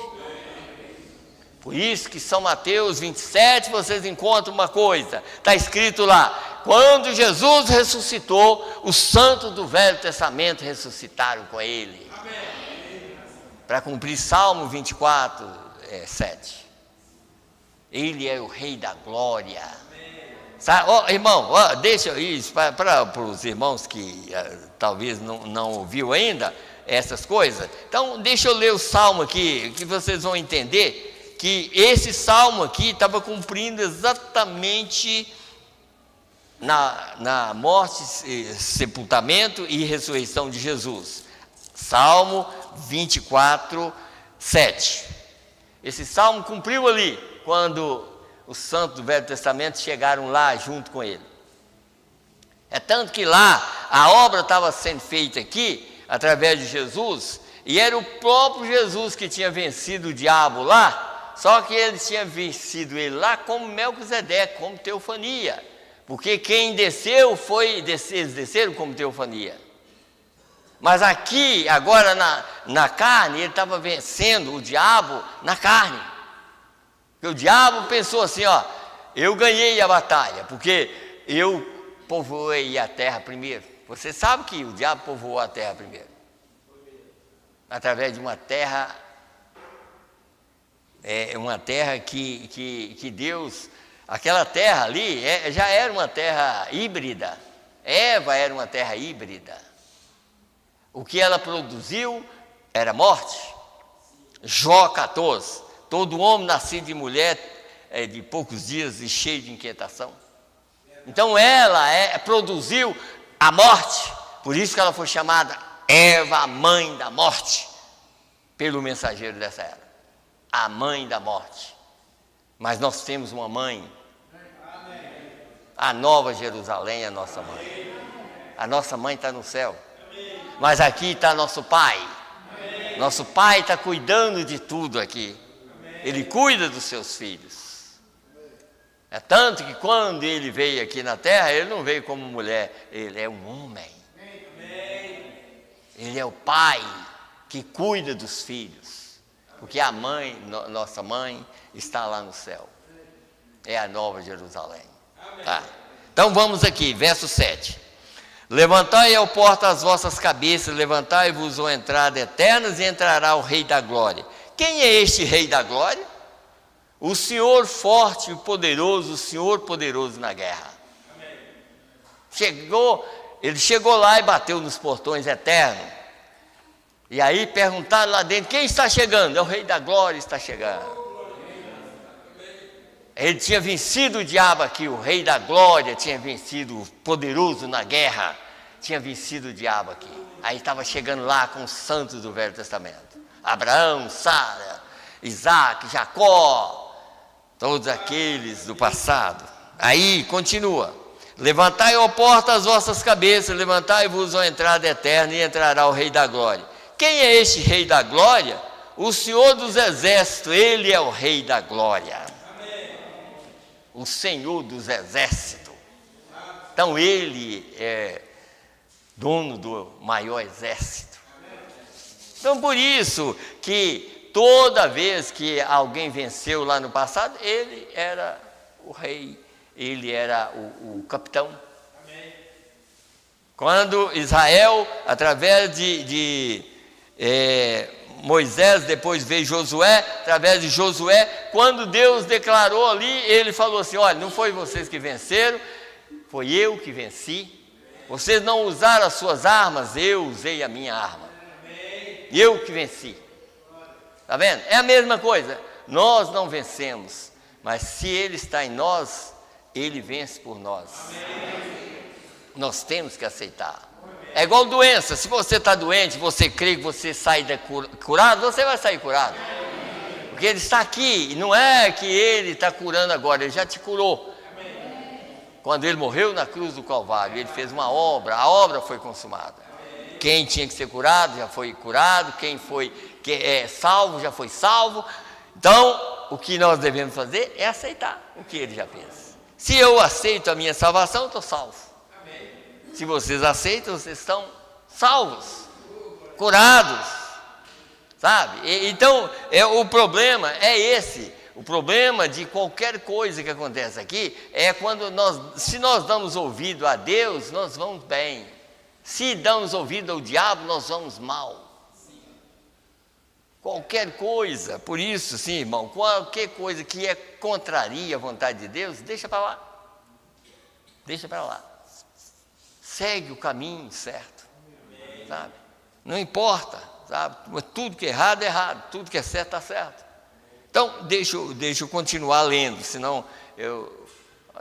Por isso que São Mateus 27, vocês encontram uma coisa, está escrito lá: quando Jesus ressuscitou, os santos do Velho Testamento ressuscitaram com ele. Para cumprir Salmo 24, 7. Ele é o Rei da Glória. Irmão, deixa isso para os irmãos que talvez não ouviu ainda essas coisas. Então, deixa eu ler o Salmo aqui, que vocês vão entender que esse Salmo aqui estava cumprindo exatamente na morte, sepultamento e ressurreição de Jesus. Salmo 24, 7. Esse salmo cumpriu ali, quando os santos do Velho Testamento chegaram lá junto com ele. É tanto que lá a obra estava sendo feita aqui, através de Jesus, e era o próprio Jesus que tinha vencido o diabo lá, só que ele tinha vencido ele lá como Melquisedeque, como teofania, porque quem desceu eles desceram como teofania. Mas aqui, agora na carne, ele estava vencendo o diabo na carne. Porque o diabo pensou assim, ó, eu ganhei a batalha, porque eu povoei a terra primeiro. Você sabe que o diabo povoou a terra primeiro. Através de uma terra que Deus, aquela terra ali já era uma terra híbrida. Eva era uma terra híbrida. O que ela produziu era morte. Jó 14, todo homem nascido de mulher de poucos dias e cheio de inquietação. Então ela produziu a morte, por isso que ela foi chamada Eva, a mãe da morte, pelo mensageiro dessa era, a mãe da morte. Mas nós temos uma mãe, a Nova Jerusalém é a nossa mãe. A nossa mãe está no céu. Mas aqui está nosso Pai. Nosso Pai está cuidando de tudo aqui. Ele cuida dos seus filhos. É tanto que quando ele veio aqui na terra, ele não veio como mulher, ele é um homem. Ele é o Pai que cuida dos filhos. Porque a mãe, nossa mãe, está lá no céu. É a Nova Jerusalém. Tá. Então vamos aqui, verso 7. Levantai ao porta as vossas cabeças, levantai-vos a entrada eternas e entrará o Rei da Glória. Quem é este Rei da Glória? O Senhor forte e poderoso, o Senhor poderoso na guerra. Ele chegou lá e bateu nos portões eternos. E aí perguntaram lá dentro, quem está chegando? É o Rei da Glória está chegando. Ele tinha vencido o diabo aqui, o Rei da Glória tinha vencido o poderoso na guerra, tinha vencido o diabo aqui. Aí estava chegando lá com os santos do Velho Testamento. Abraão, Sara, Isaac, Jacó, todos aqueles do passado. Aí continua. Levantai, ó porta, as vossas cabeças, levantai-vos a entrada eterna e entrará o Rei da Glória. Quem é este Rei da Glória? O Senhor dos Exércitos, Ele é o Rei da Glória. O Senhor dos Exércitos. Então ele é dono do maior exército. Então por isso que toda vez que alguém venceu lá no passado, ele era o rei, ele era o capitão. Quando Israel, através de Moisés, depois veio Josué, através de Josué, quando Deus declarou ali, ele falou assim, olha, não foi vocês que venceram, foi eu que venci, vocês não usaram as suas armas, eu usei a minha arma, eu que venci, está vendo? É a mesma coisa, nós não vencemos, mas se Ele está em nós, Ele vence por nós, nós temos que aceitar. É igual doença, se você está doente, você crê que você sai curado, você vai sair curado. Porque Ele está aqui, e não é que Ele está curando agora, Ele já te curou. Quando Ele morreu na cruz do Calvário, Ele fez uma obra, a obra foi consumada. Quem tinha que ser curado, já foi curado, quem é salvo, já foi salvo. Então, o que nós devemos fazer é aceitar o que Ele já fez. Se eu aceito a minha salvação, eu estou salvo. Se vocês aceitam, vocês estão salvos, curados, sabe? Então, o problema é esse. O problema de qualquer coisa que acontece aqui é quando se nós damos ouvido a Deus, nós vamos bem. Se damos ouvido ao diabo, nós vamos mal. Qualquer coisa, por isso, sim, irmão, qualquer coisa que contraria a vontade de Deus, deixa para lá. Deixa para lá. Segue o caminho certo, sabe? Não importa, sabe? Tudo que é errado, é errado. Tudo que é certo, está certo. Então, deixa eu continuar lendo, senão eu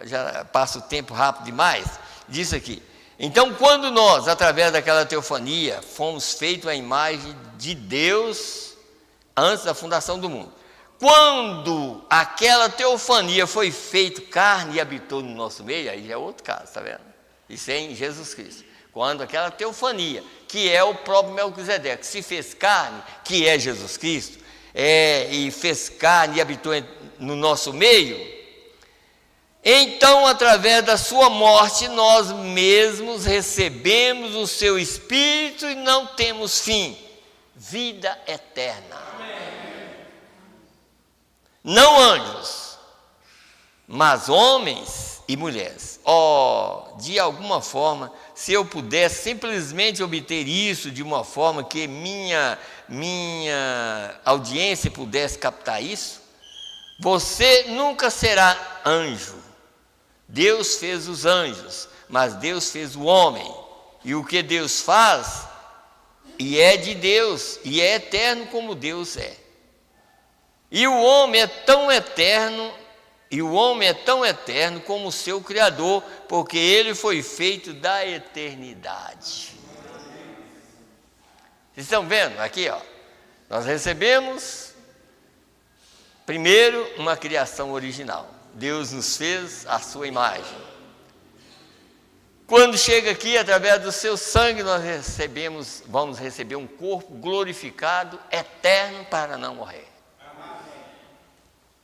já passo o tempo rápido demais. Diz aqui. Então, quando nós, através daquela teofania, fomos feitos à imagem de Deus antes da fundação do mundo. quando aquela teofania foi feita carne e habitou no nosso meio, aí já é outro caso, está vendo? Isso é em Jesus Cristo. Quando aquela teofania, que é o próprio Melquisedeque, se fez carne, que é Jesus Cristo, e fez carne e habitou no nosso meio, então, através da sua morte, nós mesmos recebemos o seu Espírito e não temos fim, vida eterna. Não anjos, mas homens e mulheres. De alguma forma, se eu pudesse simplesmente obter isso de uma forma que minha audiência pudesse captar isso, você nunca será anjo. Deus fez os anjos, mas Deus fez o homem. E o que Deus faz, e é de Deus, e é eterno como Deus é. E o homem é tão eterno, como o seu Criador, porque ele foi feito da eternidade. Vocês estão vendo aqui, ó? Nós recebemos primeiro uma criação original. Deus nos fez a sua imagem. Quando chega aqui, através do seu sangue, nós vamos receber um corpo glorificado, eterno, para não morrer.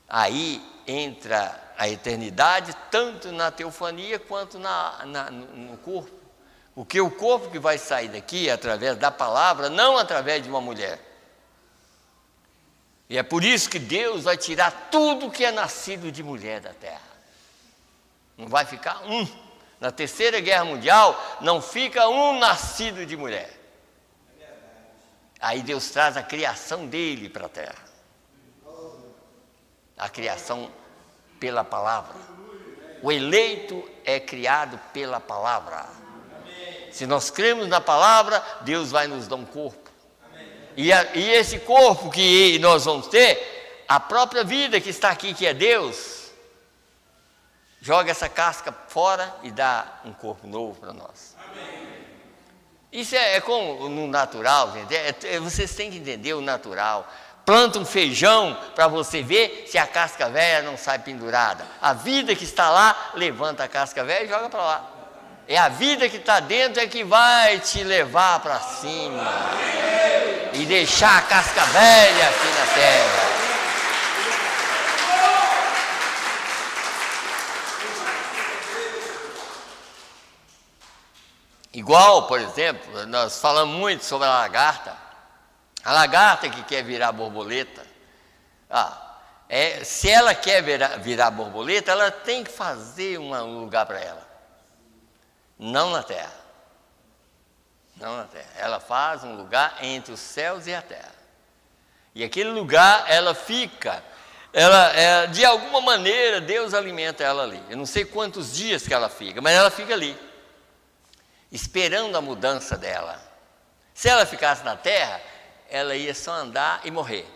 Aí entra a eternidade, tanto na teofania quanto no corpo. Porque o corpo que vai sair daqui é através da palavra, não através de uma mulher. E é por isso que Deus vai tirar tudo que é nascido de mulher da terra. Não vai ficar um. Na Terceira Guerra Mundial, não fica um nascido de mulher. Aí Deus traz a criação dele para a terra. A criação pela palavra. O eleito é criado pela palavra. Se nós cremos na palavra, Deus vai nos dar um corpo. E esse corpo que nós vamos ter, a própria vida que está aqui, que é Deus, joga essa casca fora e dá um corpo novo para nós. Isso é como no natural, gente. Vocês têm que entender o natural. Planta um feijão para você ver se a casca velha não sai pendurada. A vida que está lá, levanta a casca velha e joga para lá. É a vida que está dentro é que vai te levar para cima e deixar a casca velha aqui na terra. Igual, por exemplo, nós falamos muito sobre a lagarta. A lagarta que quer virar borboleta, se ela quer virar borboleta, ela tem que fazer um lugar para ela. Não na terra. Não na terra. Ela faz um lugar entre os céus e a terra. E aquele lugar, ela fica, de alguma maneira, Deus alimenta ela ali. Eu não sei quantos dias que ela fica, mas ela fica ali, esperando a mudança dela. Se ela ficasse na terra, ela ia só andar e morrer.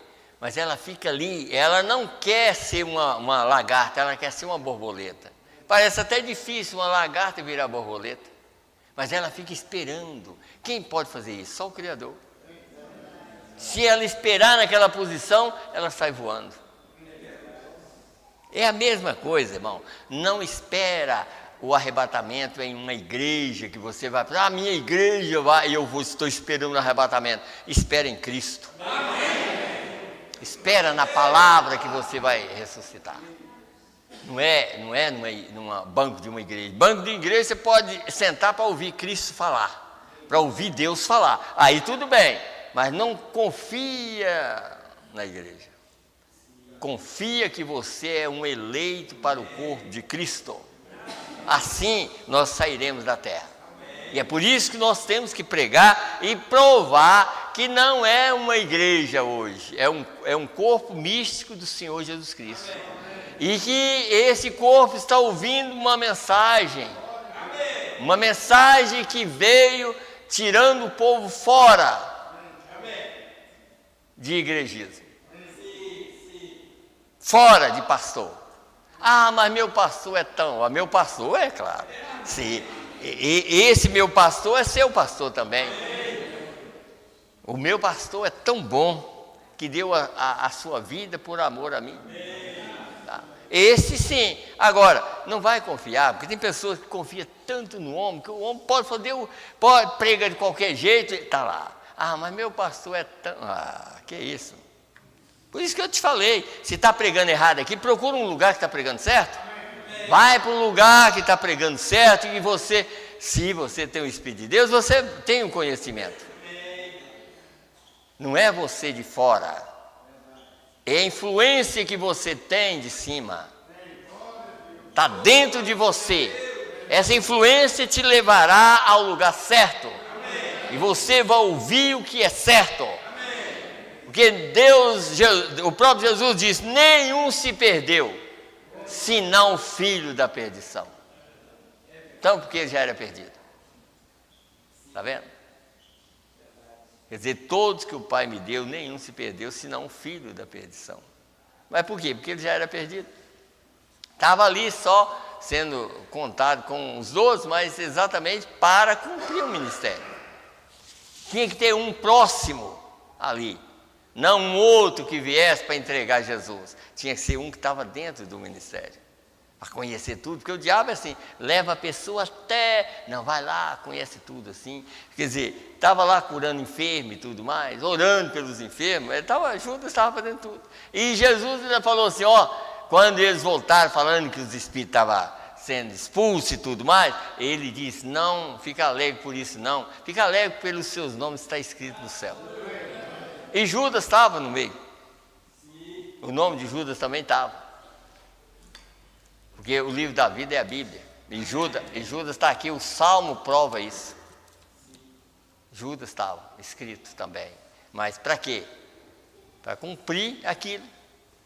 Mas ela fica ali, ela não quer ser uma lagarta, ela quer ser uma borboleta. Parece até difícil uma lagarta virar borboleta, mas ela fica esperando. Quem pode fazer isso? Só o Criador. Se ela esperar naquela posição, ela sai voando. É a mesma coisa, irmão. Não espera o arrebatamento em uma igreja que você vai para a minha igreja vai e estou esperando o arrebatamento. Espera em Cristo. Espera na palavra que você vai ressuscitar. Não é num banco de uma igreja. Banco de igreja você pode sentar para ouvir Cristo falar, para ouvir Deus falar. Aí tudo bem, mas não confia na igreja. Confia que você é um eleito para o corpo de Cristo. Assim nós sairemos da terra. E é por isso que nós temos que pregar e provar que não é uma igreja hoje, é um corpo místico do Senhor Jesus Cristo. E que esse corpo está ouvindo uma mensagem que veio tirando o povo fora de igrejismo, fora de pastor. Mas meu pastor é meu pastor é claro. Sim. Esse meu pastor é seu pastor também. O meu pastor é tão bom que deu a sua vida por amor a mim. Tá? Esse sim. Agora, não vai confiar, porque tem pessoas que confiam tanto no homem, que o homem pode pregar de qualquer jeito, está lá. Ah, mas meu pastor é tão... Ah, que isso? Por isso que eu te falei, se está pregando errado aqui, procura um lugar que está pregando certo. Vai para um lugar que está pregando certo e você, se você tem o Espírito de Deus, você tem um conhecimento. Não é você de fora, é a influência que você tem de cima. Está dentro de você. Essa influência te levará ao lugar certo. E você vai ouvir o que é certo. Porque o próprio Jesus diz, nenhum se perdeu, senão o filho da perdição. Então, porque ele já era perdido. Está vendo? Quer dizer, todos que o Pai me deu, nenhum se perdeu, senão o filho da perdição. Mas por quê? Porque ele já era perdido. Estava ali só sendo contado com os 12, mas exatamente para cumprir o ministério. Tinha que ter um próximo ali. Não um outro que viesse para entregar Jesus. Tinha que ser um que estava dentro do ministério. Para conhecer tudo. Porque o diabo é assim, leva a pessoa até... Não, vai lá, conhece tudo assim. Quer dizer, estava lá curando enfermo e tudo mais. Orando pelos enfermos. Judas estava fazendo tudo. E Jesus ainda falou assim, quando eles voltaram falando que os espíritos estavam sendo expulsos e tudo mais. Ele disse, não, fica alegre por isso não. Fica alegre pelos seus nomes, está escrito no céu. E Judas estava no meio. O nome de Judas também estava. Porque o livro da vida é a Bíblia. E Judas está aqui, o Salmo prova isso. Judas estava escrito também. Mas para quê? Para cumprir aquilo.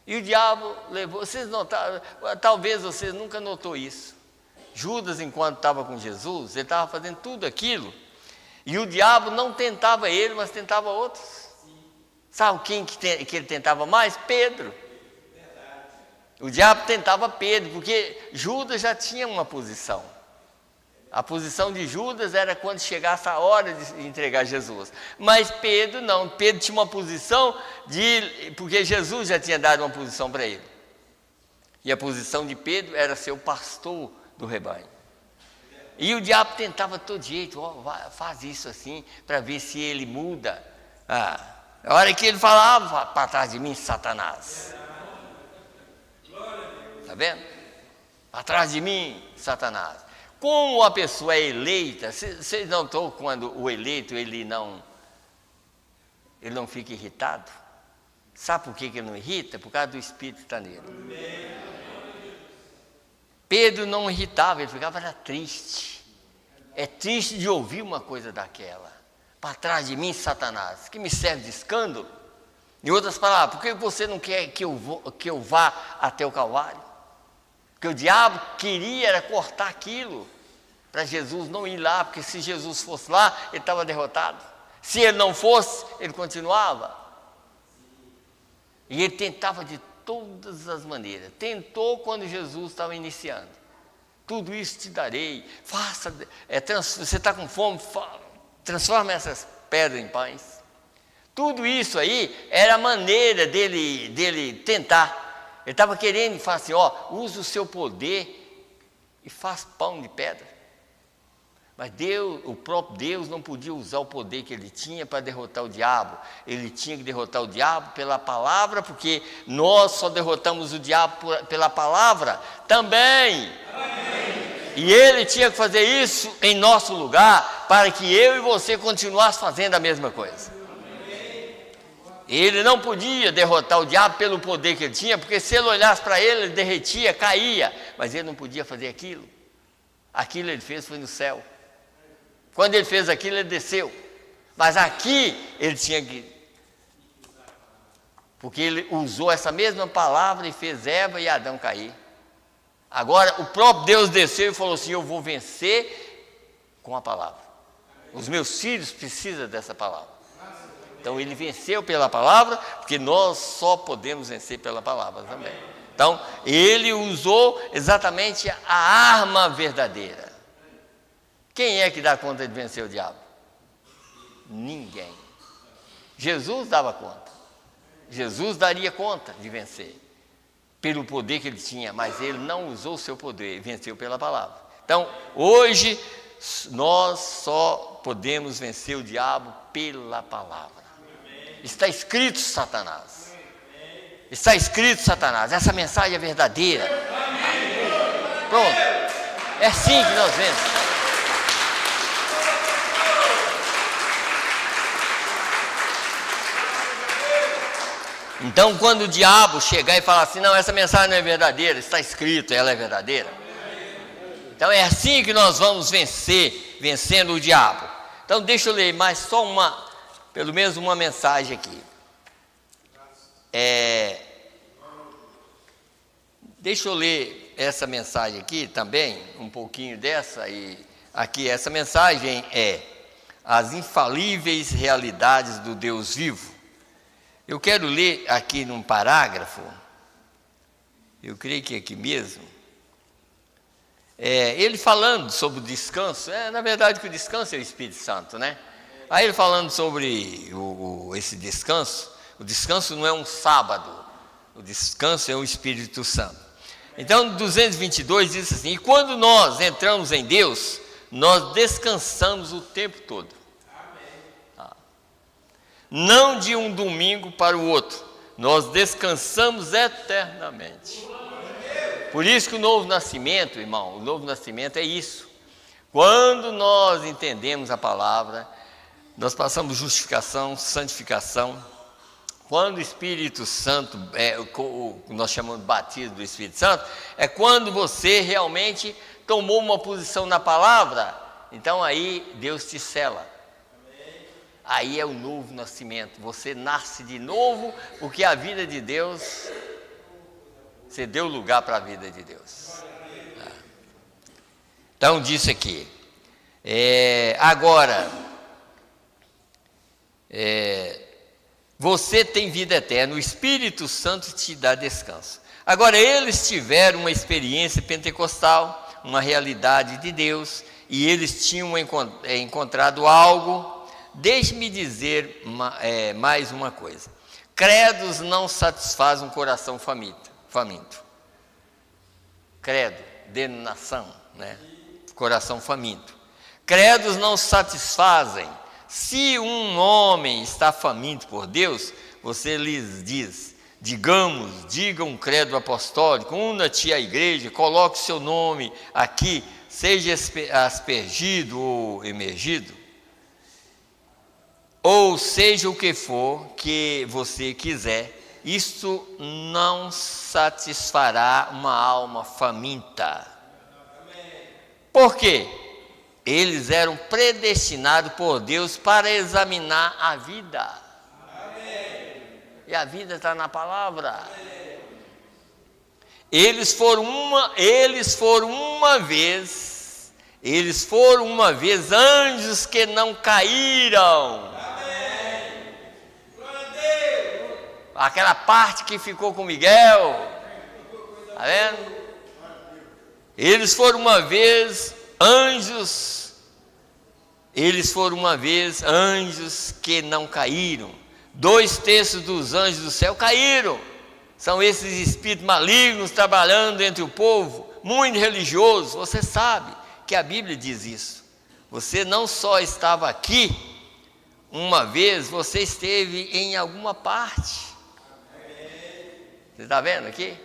E o diabo levou, vocês notaram, talvez vocês nunca notou isso. Judas, enquanto estava com Jesus, ele estava fazendo tudo aquilo. E o diabo não tentava ele, mas tentava outros. Sabe quem que ele tentava mais? Pedro. O diabo tentava Pedro, porque Judas já tinha uma posição. A posição de Judas era quando chegasse a hora de entregar Jesus. Mas Pedro não. Pedro tinha uma posição porque Jesus já tinha dado uma posição para ele. E a posição de Pedro era ser o pastor do rebanho. E o diabo tentava de todo jeito, faz isso assim, para ver se ele muda. A hora que ele falava, para trás de mim, Satanás. Está vendo? Para trás de mim, Satanás. Como a pessoa é eleita, vocês notou quando o eleito ele não fica irritado? Sabe por que ele não irrita? Por causa do Espírito que está nele. Pedro não irritava, ele ficava triste. É triste de ouvir uma coisa daquela. Para trás de mim, Satanás, que me serve de escândalo. Em outras palavras, por que você não quer que eu vá até o Calvário? Porque o diabo queria era cortar aquilo, para Jesus não ir lá, porque se Jesus fosse lá, ele estava derrotado. Se ele não fosse, ele continuava. E ele tentava de todas as maneiras. Tentou quando Jesus estava iniciando. Tudo isso te darei. Faça, você está com fome, transforma essas pedras em pães. Tudo isso aí era a maneira dele tentar. Ele estava querendo falar assim, usa o seu poder e faz pão de pedra. Mas o próprio Deus não podia usar o poder que ele tinha para derrotar o diabo. Ele tinha que derrotar o diabo pela palavra, porque nós só derrotamos o diabo pela palavra também. Amém. E ele tinha que fazer isso em nosso lugar, para que eu e você continuassem fazendo a mesma coisa. Ele não podia derrotar o diabo pelo poder que ele tinha, porque se ele olhasse para ele, ele derretia, caía. Mas ele não podia fazer aquilo. Aquilo ele fez foi no céu. Quando ele fez aquilo, ele desceu. Mas aqui, ele tinha que... Porque ele usou essa mesma palavra e fez Eva e Adão cair. Agora, o próprio Deus desceu e falou assim, eu vou vencer com a palavra. Os meus filhos precisam dessa palavra. Então, ele venceu pela palavra, porque nós só podemos vencer pela palavra também. Então, ele usou exatamente a arma verdadeira. Quem é que dá conta de vencer o diabo? Ninguém. Jesus dava conta. Jesus daria conta de vencer, pelo poder que ele tinha, mas ele não usou o seu poder, venceu pela palavra. Então, hoje, nós só podemos vencer o diabo pela palavra. Está escrito, Satanás. Está escrito, Satanás. Essa mensagem é verdadeira. Pronto. É assim que nós vencemos. Então, quando o diabo chegar e falar assim, não, essa mensagem não é verdadeira, está escrito, ela é verdadeira. Então, é assim que nós vamos vencer, vencendo o diabo. Então, deixa eu ler mais só pelo menos uma mensagem aqui. Deixa eu ler essa mensagem aqui também, um pouquinho dessa, e aqui essa mensagem é as infalíveis realidades do Deus vivo. Eu quero ler aqui num parágrafo, eu creio que é aqui mesmo, ele falando sobre o descanso, na verdade que o descanso é o Espírito Santo, né? Aí ele falando sobre esse descanso, o descanso não é um sábado, o descanso é o Espírito Santo. Então, 222 diz assim, e quando nós entramos em Deus, nós descansamos o tempo todo. Não de um domingo para o outro, nós descansamos eternamente. Por isso que o novo nascimento, irmão, o novo nascimento é isso. Quando nós entendemos a palavra, nós passamos justificação, santificação. Quando o Espírito Santo, nós chamamos de batismo do Espírito Santo, é quando você realmente tomou uma posição na palavra, então aí Deus te sela. Aí é o novo nascimento, você nasce de novo, porque a vida de Deus, você deu lugar para a vida de Deus. Então disse aqui, agora, você tem vida eterna, o Espírito Santo te dá descanso. Agora eles tiveram uma experiência pentecostal, uma realidade de Deus, e eles tinham encontrado algo. Deixe-me dizer mais uma coisa. Credos não satisfazem um coração faminto. Credo, denominação, né? Coração faminto. Credos não satisfazem. Se um homem está faminto por Deus, você lhes diz, diga um credo apostólico, una-te à igreja, coloque seu nome aqui, seja aspergido ou emergido, ou seja o que for que você quiser, isto não satisfará uma alma faminta. Por quê? Eles eram predestinados por Deus para examinar a vida. E a vida está na palavra. Eles foram uma vez anjos que não caíram. Aquela parte que ficou com Miguel, está vendo? Eles foram uma vez anjos que não caíram. 2/3 dos anjos do céu caíram. São esses espíritos malignos trabalhando entre o povo, muito religioso. Você sabe que a Bíblia diz isso. Você não só estava aqui uma vez, você esteve em alguma parte. Você está vendo aqui?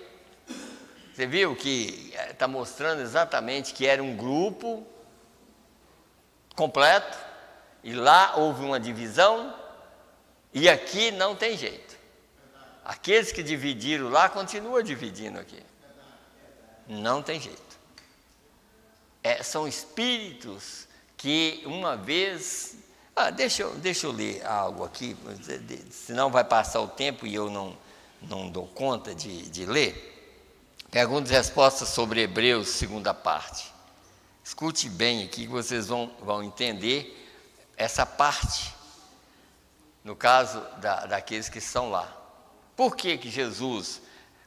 Você viu que está mostrando exatamente que era um grupo completo, e lá houve uma divisão, e aqui não tem jeito. Aqueles que dividiram lá, continuam dividindo aqui. Não tem jeito. São espíritos que uma vez... deixa eu ler algo aqui, senão vai passar o tempo e eu não dou conta de ler. Perguntas e respostas sobre Hebreus, segunda parte. Escute bem aqui que vocês vão entender essa parte, no caso daqueles que estão lá. Por que Jesus,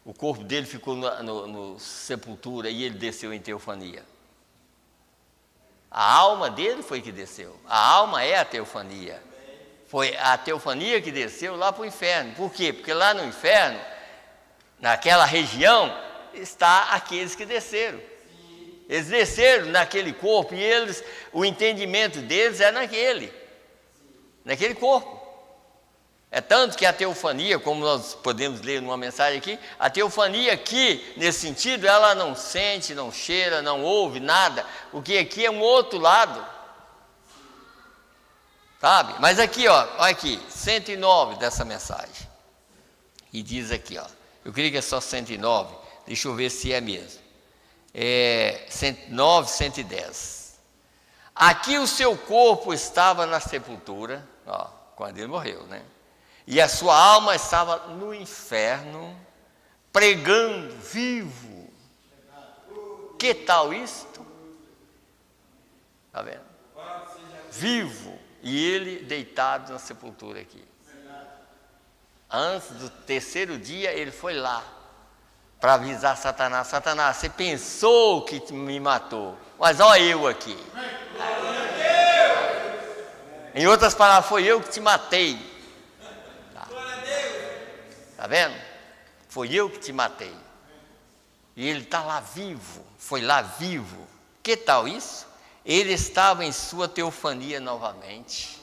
o corpo dele ficou no sepultura e ele desceu em teofania? A alma dele foi que desceu. A alma é a teofania. Foi a teofania que desceu lá para o inferno. Por quê? Porque lá no inferno, naquela região, está aqueles que desceram. Eles desceram naquele corpo e o entendimento deles é naquele corpo. É tanto que a teofania, como nós podemos ler numa mensagem aqui, a teofania aqui, nesse sentido, ela não sente, não cheira, não ouve nada, porque aqui é um outro lado. Sabe? Mas aqui, ó, olha aqui, 109 dessa mensagem. E diz aqui, ó, eu creio que é só 109, deixa eu ver se é mesmo. 109, 110. Aqui o seu corpo estava na sepultura, ó, quando ele morreu, né? E a sua alma estava no inferno, pregando vivo. Que tal isto? Está vendo? Vivo. E ele deitado na sepultura aqui. Antes do terceiro dia, ele foi lá para avisar Satanás. Satanás, você pensou que me matou, mas olha eu aqui. Em outras palavras, foi eu que te matei. Tá vendo? Foi eu que te matei. E ele está lá vivo, foi lá vivo. Que tal isso? Ele estava em sua teofania novamente.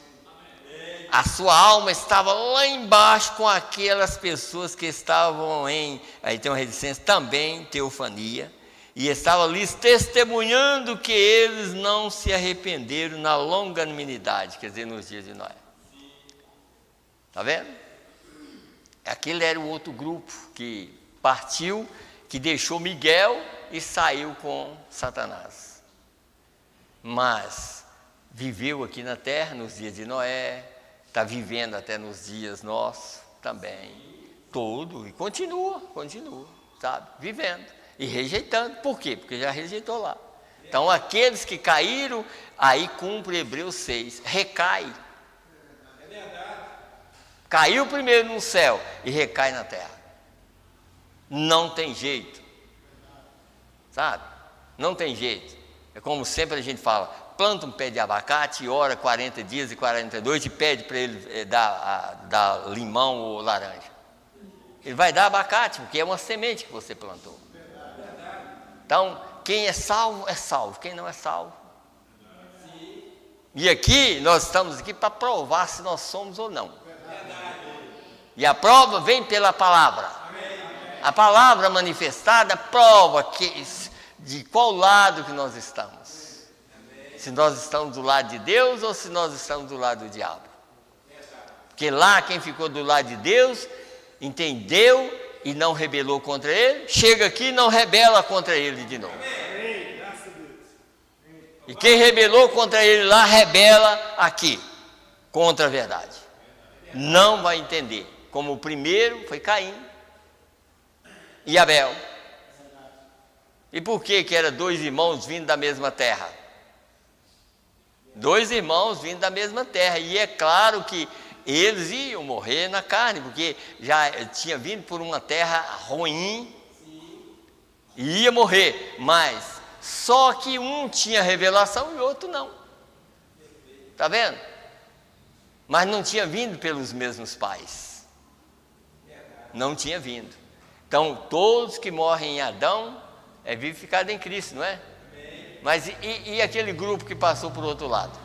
A sua alma estava lá embaixo com aquelas pessoas que estavam aí tem uma reticência também, teofania, e estava ali testemunhando que eles não se arrependeram na longanimidade, quer dizer, nos dias de Noé. Está vendo? Aquele era o outro grupo que partiu, que deixou Miguel e saiu com Satanás. Mas viveu aqui na terra nos dias de Noé, está vivendo até nos dias nossos também, todo, e continua, sabe, vivendo e rejeitando. Por quê? Porque já rejeitou lá. Então aqueles que caíram, aí cumpre Hebreus 6, recai. Caiu primeiro no céu e recai na terra. Não tem jeito, sabe? Não tem jeito. É como sempre a gente fala, planta um pé de abacate e ora 40 dias e 40 noites e pede para ele dar limão ou laranja. Ele vai dar abacate, porque é uma semente que você plantou. Então, quem é salvo, quem não é salvo. E aqui, nós estamos aqui para provar se nós somos ou não. E a prova vem pela palavra. A palavra manifestada prova de qual lado que nós estamos. Se nós estamos do lado de Deus ou se nós estamos do lado do diabo. Porque lá quem ficou do lado de Deus, entendeu e não rebelou contra ele, chega aqui e não rebela contra ele de novo. E quem rebelou contra ele lá, rebela aqui, contra a verdade. Não vai entender. Como o primeiro foi Caim e Abel. E por que era dois irmãos vindo da mesma terra? Dois irmãos vindo da mesma terra. E é claro que eles iam morrer na carne, porque já tinha vindo por uma terra ruim e ia morrer. Mas só que um tinha revelação e o outro não. Está vendo? Mas não tinha vindo pelos mesmos pais. Não tinha vindo. Então, todos que morrem em Adão é vivificado em Cristo, não é? Mas e aquele grupo que passou por outro lado?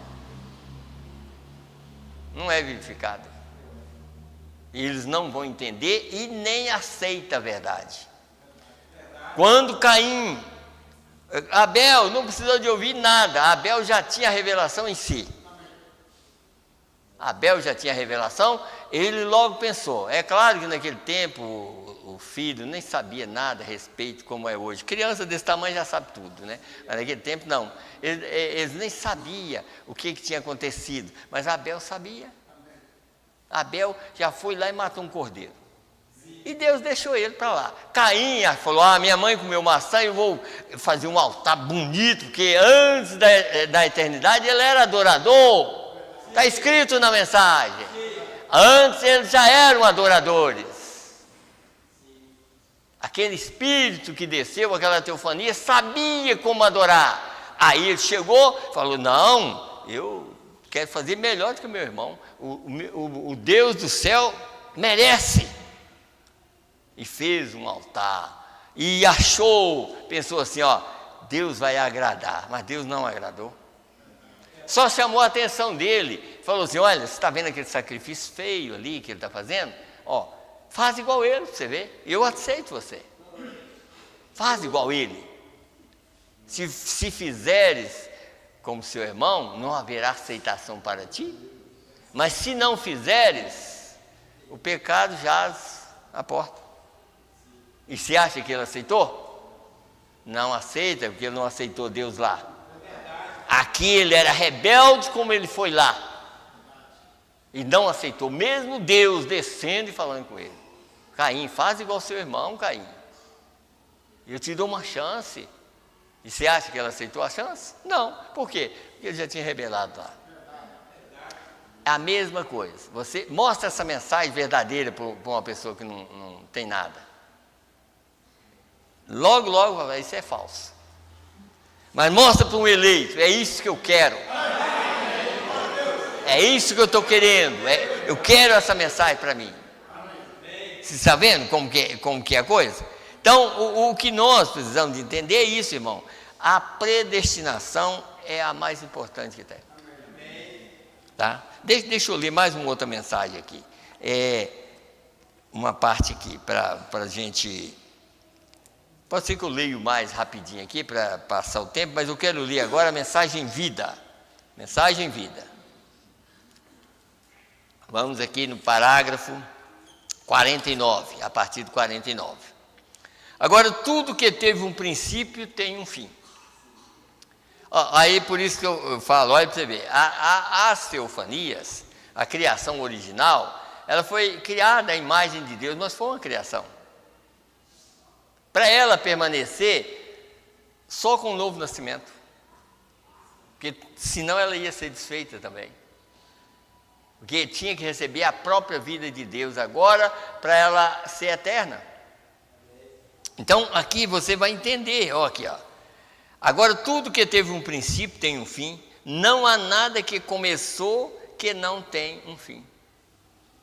Não é vivificado. E eles não vão entender e nem aceitam a verdade. Quando Caim, Abel não precisou de ouvir nada, Abel já tinha a revelação em si. Abel já tinha a revelação, ele logo pensou. É claro que naquele tempo o filho nem sabia nada a respeito como é hoje. Criança desse tamanho já sabe tudo, né? Mas naquele tempo não. Eles nem sabiam o que tinha acontecido, mas Abel sabia. Abel já foi lá e matou um cordeiro. E Deus deixou ele para lá. Caim falou, minha mãe comeu maçã, eu vou fazer um altar bonito, porque antes da eternidade ele era adorador. Está escrito na mensagem. Antes eles já eram adoradores. Aquele espírito que desceu, aquela teofania, sabia como adorar. Aí ele chegou, falou, não, eu quero fazer melhor do que o meu irmão. O Deus do céu merece. E fez um altar. E pensou assim, Deus vai agradar. Mas Deus não agradou. Só chamou a atenção dele. Falou assim, olha, você está vendo aquele sacrifício feio ali que ele está fazendo? Faz igual ele, para você ver. Eu aceito você. Faz igual ele. Se fizeres como seu irmão, não haverá aceitação para ti. Mas se não fizeres, o pecado jaz à porta. E você acha que ele aceitou? Não aceita, porque ele não aceitou Deus lá. Aqui ele era rebelde como ele foi lá. E não aceitou, mesmo Deus descendo e falando com ele. Caim, faz igual seu irmão, Caim. Eu te dou uma chance. E você acha que ela aceitou a chance? Não. Por quê? Porque ele já tinha rebelado lá. É a mesma coisa. Você mostra essa mensagem verdadeira para uma pessoa que não tem nada. Logo, isso é falso. Mas mostra para um eleito, é isso que eu quero. É isso que eu estou querendo. Eu quero essa mensagem para mim. Você está vendo como que é a coisa? Então, o que nós precisamos de entender é isso, irmão. A predestinação é a mais importante que tem. Tá? Deixa eu ler mais uma outra mensagem aqui. Uma parte aqui para a gente... Pode ser que eu leio mais rapidinho aqui para passar o tempo, mas eu quero ler agora a mensagem vida. Mensagem vida. Vamos aqui no parágrafo 49, a partir do 49. Agora, tudo que teve um princípio tem um fim. Aí, por isso que eu falo, olha para você ver, as teofanias, a criação original, ela foi criada à imagem de Deus, mas foi uma criação. Para ela permanecer só com o novo nascimento. Porque senão ela ia ser desfeita também. Porque tinha que receber a própria vida de Deus agora para ela ser eterna. Então aqui você vai entender, aqui. Agora tudo que teve um princípio tem um fim. Não há nada que começou que não tem um fim.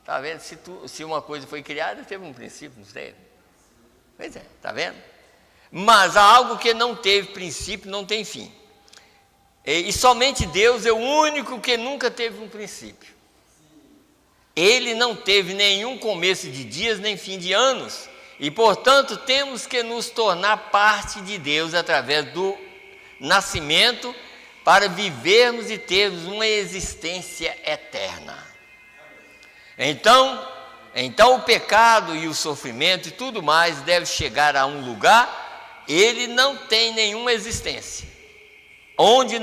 Está vendo? Se uma coisa foi criada, teve um princípio, não teve? Pois é, está vendo? Mas há algo que não teve princípio, não tem fim. E somente Deus é o único que nunca teve um princípio. Ele não teve nenhum começo de dias, nem fim de anos. E, portanto, temos que nos tornar parte de Deus através do nascimento para vivermos e termos uma existência eterna. Então o pecado e o sofrimento e tudo mais deve chegar a um lugar, ele não tem nenhuma existência. Onde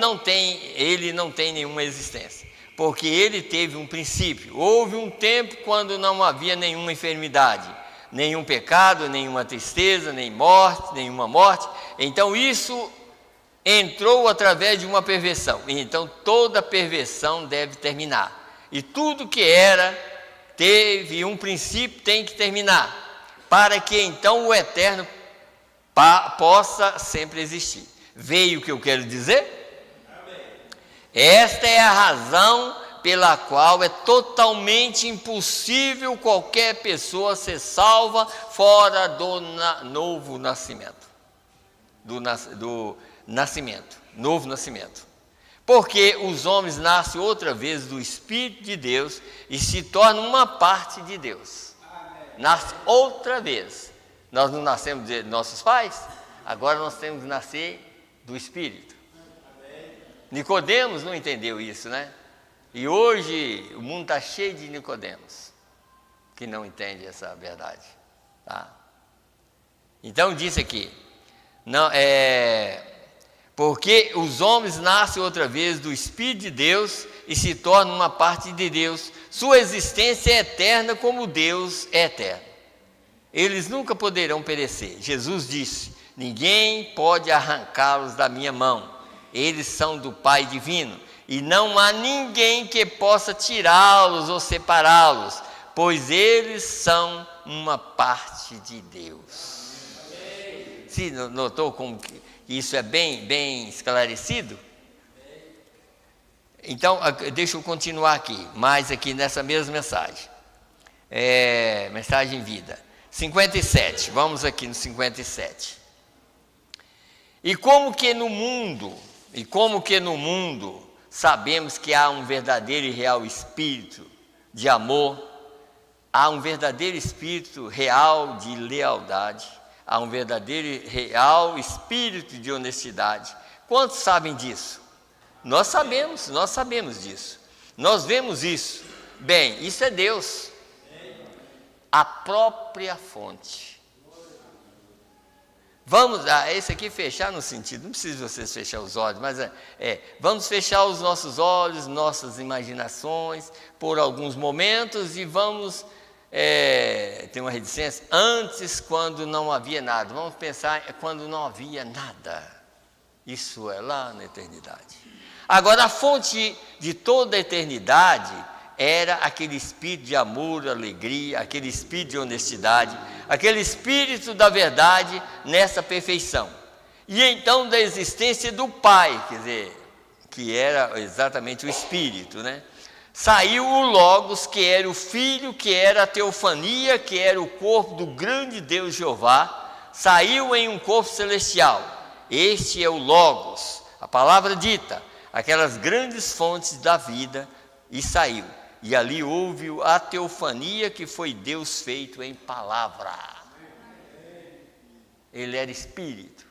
ele não tem nenhuma existência. Porque ele teve um princípio. Houve um tempo quando não havia nenhuma enfermidade, nenhum pecado, nenhuma tristeza, nenhuma morte. Então isso entrou através de uma perversão. Então toda perversão deve terminar. E tudo que teve um princípio, tem que terminar, para que então o eterno possa sempre existir. Veio o que eu quero dizer? Esta é a razão pela qual é totalmente impossível qualquer pessoa ser salva fora do novo nascimento. Novo nascimento. Porque os homens nascem outra vez do Espírito de Deus e se tornam uma parte de Deus. Nasce outra vez. Nós não nascemos de nossos pais, agora nós temos que nascer do Espírito. Nicodemos não entendeu isso, né? E hoje o mundo está cheio de Nicodemos que não entende essa verdade. Tá? Então diz aqui, porque os homens nascem outra vez do Espírito de Deus e se tornam uma parte de Deus. Sua existência é eterna como Deus é eterno. Eles nunca poderão perecer. Jesus disse, ninguém pode arrancá-los da minha mão. Eles são do Pai divino. E não há ninguém que possa tirá-los ou separá-los, pois eles são uma parte de Deus. Se notou como que isso é bem esclarecido? Então, deixa eu continuar aqui, mais aqui nessa mesma mensagem. Mensagem vida. 57, vamos aqui no 57. E como que no mundo sabemos que há um verdadeiro e real espírito de amor, há um verdadeiro espírito real de lealdade, há um verdadeiro e real espírito de honestidade. Quantos sabem disso? Nós sabemos disso. Nós vemos isso. Bem, isso é Deus. A própria fonte. Vamos, esse aqui fechar no sentido, não precisa vocês fechar os olhos, mas vamos fechar os nossos olhos, nossas imaginações, por alguns momentos e vamos ter uma reticência. Antes, quando não havia nada, vamos pensar quando não havia nada. Isso é lá na eternidade. Agora, a fonte de toda a eternidade era aquele espírito de amor, alegria, aquele espírito de honestidade, aquele espírito da verdade nessa perfeição. E então da existência do Pai, quer dizer, que era exatamente o Espírito, né? Saiu o Logos, que era o Filho, que era a teofania, que era o corpo do grande Deus Jeová, saiu em um corpo celestial. Este é o Logos, a palavra dita, aquelas grandes fontes da vida, e saiu. E ali houve a teofania, que foi Deus feito em palavra. Ele era Espírito.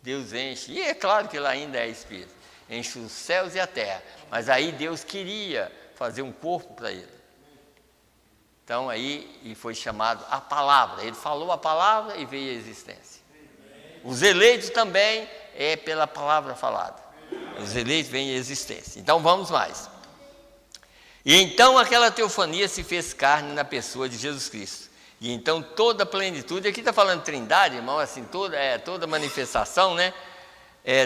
Deus enche, e é claro que ele ainda é Espírito, enche os céus e a terra. Mas aí Deus queria fazer um corpo para ele. Então aí e foi chamado a palavra. Ele falou a palavra e veio a existência. Os eleitos também é pela palavra falada. Os eleitos vêm à existência. Então vamos mais. E então aquela teofania se fez carne na pessoa de Jesus Cristo. E então toda a plenitude, aqui está falando trindade, irmão, assim, toda manifestação, né,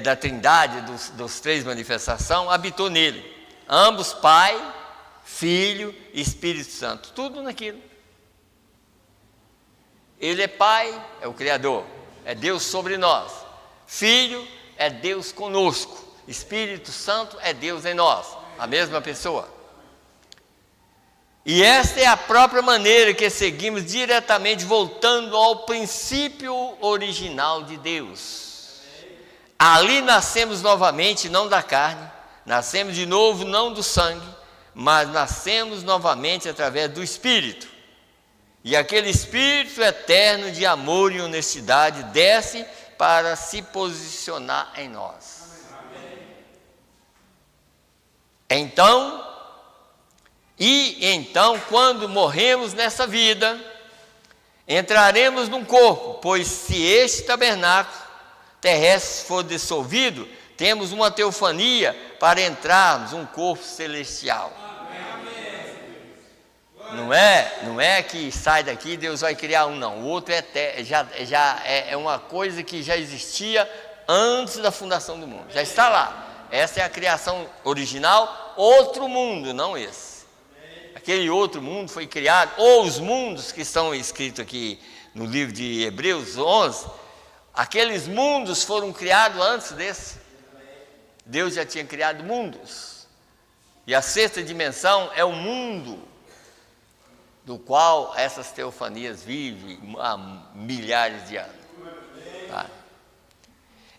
da trindade, dos três manifestações, habitou nele. Ambos, Pai, Filho e Espírito Santo, tudo naquilo. Ele é Pai, é o Criador, é Deus sobre nós. Filho é Deus conosco. Espírito Santo é Deus em nós, a mesma pessoa. E esta é a própria maneira que seguimos diretamente, voltando ao princípio original de Deus. Ali nascemos novamente, não da carne, nascemos de novo, não do sangue, mas nascemos novamente através do Espírito. E aquele Espírito eterno de amor e honestidade desce para se posicionar em nós. Então, quando morremos nessa vida, entraremos num corpo, pois se este tabernáculo terrestre for dissolvido, temos uma teofania para entrarmos num corpo celestial. Não é que sai daqui e Deus vai criar um, não. O outro já é uma coisa que já existia antes da fundação do mundo. Já está lá. Essa é a criação original, outro mundo, não esse. Aquele outro mundo foi criado, ou os mundos que estão escritos aqui no livro de Hebreus 11, aqueles mundos foram criados antes desse. Deus já tinha criado mundos. E a sexta dimensão é o mundo do qual essas teofanias vivem há milhares de anos. Tá?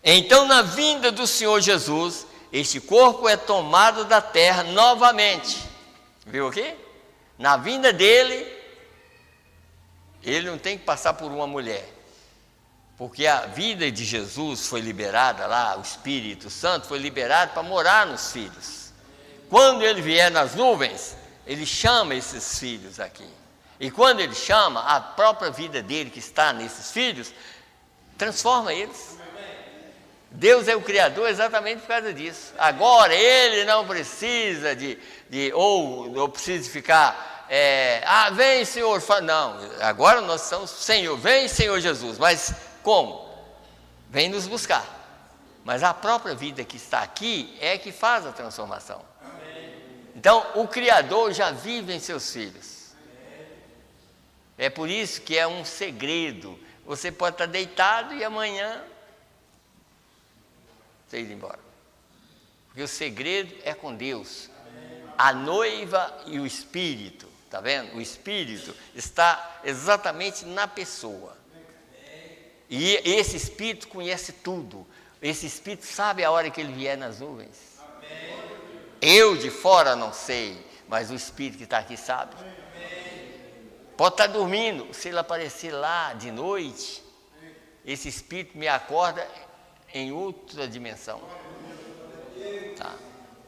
Então, na vinda do Senhor Jesus, este corpo é tomado da terra novamente. Viu aqui? Na vinda dele, ele não tem que passar por uma mulher. Porque a vida de Jesus foi liberada lá, o Espírito Santo foi liberado para morar nos filhos. Quando ele vier nas nuvens, ele chama esses filhos aqui. E quando ele chama, a própria vida dele que está nesses filhos, transforma eles. Deus é o Criador exatamente por causa disso. Agora ele não precisa ou precisa ficar, vem Senhor, não, agora nós somos Senhor, vem Senhor Jesus, mas como? Vem nos buscar. Mas a própria vida que está aqui é que faz a transformação. Então o Criador já vive em seus filhos. É por isso que é um segredo. Você pode estar deitado e amanhã você ir embora. Porque o segredo é com Deus. A noiva e o Espírito, está vendo? O Espírito está exatamente na pessoa. E esse Espírito conhece tudo. Esse Espírito sabe a hora que ele vier nas nuvens. Eu de fora não sei, mas o Espírito que está aqui sabe. Pode estar dormindo, se ele aparecer lá de noite, esse Espírito me acorda em outra dimensão. Tá?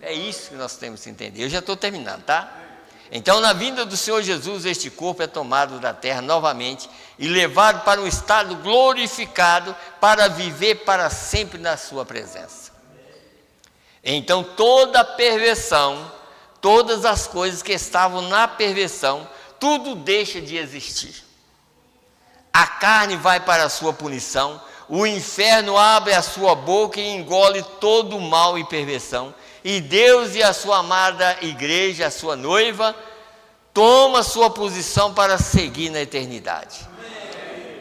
É isso que nós temos que entender. Eu já estou terminando, tá? Então, na vinda do Senhor Jesus, este corpo é tomado da terra novamente e levado para um estado glorificado para viver para sempre na sua presença. Então, toda a perversão, todas as coisas que estavam na perversão, tudo deixa de existir. A carne vai para a sua punição, o inferno abre a sua boca e engole todo o mal e perversão. E Deus e a sua amada igreja, a sua noiva, toma sua posição para seguir na eternidade.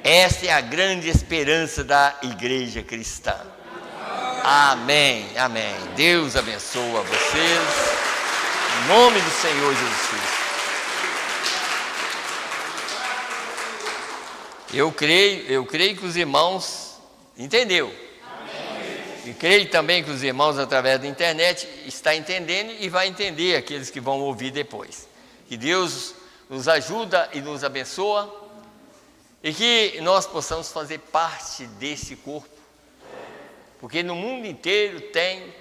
Essa é a grande esperança da igreja cristã. Amém, amém. Deus abençoa vocês. Em nome do Senhor Jesus Cristo. Eu creio que os irmãos entenderam. E creio também que os irmãos, através da internet, estão entendendo e vai entender aqueles que vão ouvir depois. Que Deus nos ajuda e nos abençoa e que nós possamos fazer parte desse corpo. Porque no mundo inteiro tem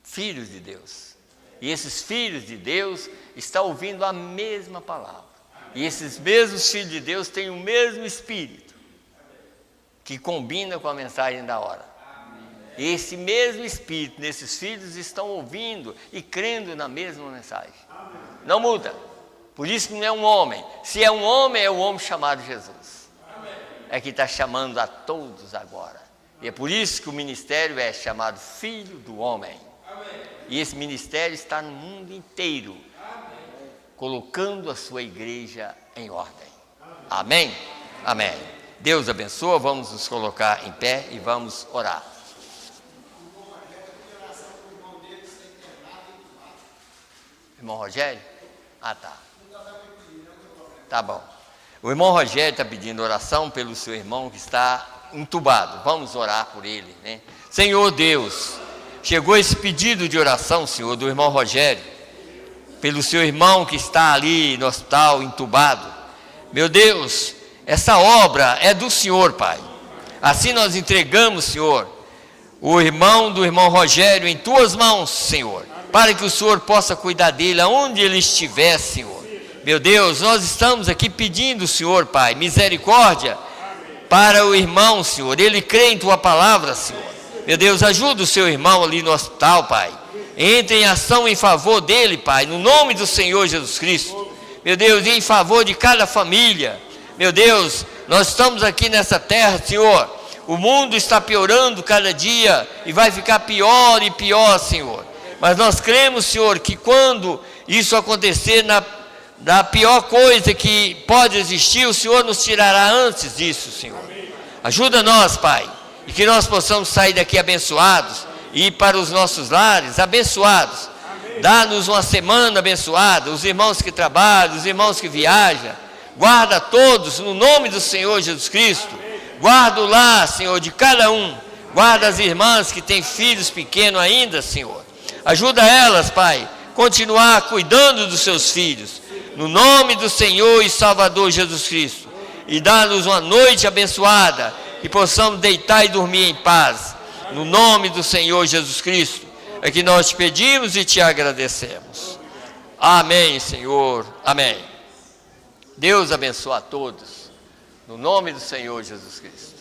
filhos de Deus. E esses filhos de Deus estão ouvindo a mesma palavra. E esses mesmos filhos de Deus têm o mesmo Espírito, que combina com a mensagem da hora. E esse mesmo Espírito nesses filhos estão ouvindo e crendo na mesma mensagem. Não muda. Por isso que não é um homem. Se é um homem, é o homem chamado Jesus. É que está chamando a todos agora. E é por isso que o ministério é chamado Filho do Homem. E esse ministério está no mundo inteiro, colocando a sua igreja em ordem. Amém? Amém. Deus abençoa. Vamos nos colocar em pé e vamos orar. Irmão Rogério? Ah, tá. Tá bom. O irmão Rogério está pedindo oração pelo seu irmão que está entubado. Vamos orar por ele, né? Senhor Deus, chegou esse pedido de oração, Senhor, do irmão Rogério, pelo seu irmão que está ali no hospital entubado. Meu Deus, essa obra é do Senhor, Pai. Assim nós entregamos, Senhor, o irmão do irmão Rogério em tuas mãos, Senhor, para que o Senhor possa cuidar dele aonde ele estiver, Senhor. Meu Deus, nós estamos aqui pedindo, Senhor, Pai, misericórdia para o irmão, Senhor. Ele crê em tua palavra, Senhor. Meu Deus, ajuda o seu irmão ali no hospital, Pai. Entre em ação em favor dele, Pai, no nome do Senhor Jesus Cristo. Meu Deus, e em favor de cada família. Meu Deus, nós estamos aqui nessa terra, Senhor. O mundo está piorando cada dia e vai ficar pior e pior, Senhor. Mas nós cremos, Senhor, que quando isso acontecer da pior coisa que pode existir, o Senhor nos tirará antes disso, Senhor. Ajuda nós, Pai, e que nós possamos sair daqui abençoados e ir para os nossos lares abençoados. Dá-nos uma semana abençoada, os irmãos que trabalham, os irmãos que viajam. Guarda todos no nome do Senhor Jesus Cristo. Guarda o lar, Senhor, de cada um. Guarda as irmãs que têm filhos pequenos ainda, Senhor. Ajuda elas, Pai, continuar cuidando dos seus filhos. No nome do Senhor e Salvador Jesus Cristo. E dá-nos uma noite abençoada, que possamos deitar e dormir em paz. No nome do Senhor Jesus Cristo, é que nós te pedimos e te agradecemos. Amém, Senhor. Amém. Deus abençoe a todos. No nome do Senhor Jesus Cristo.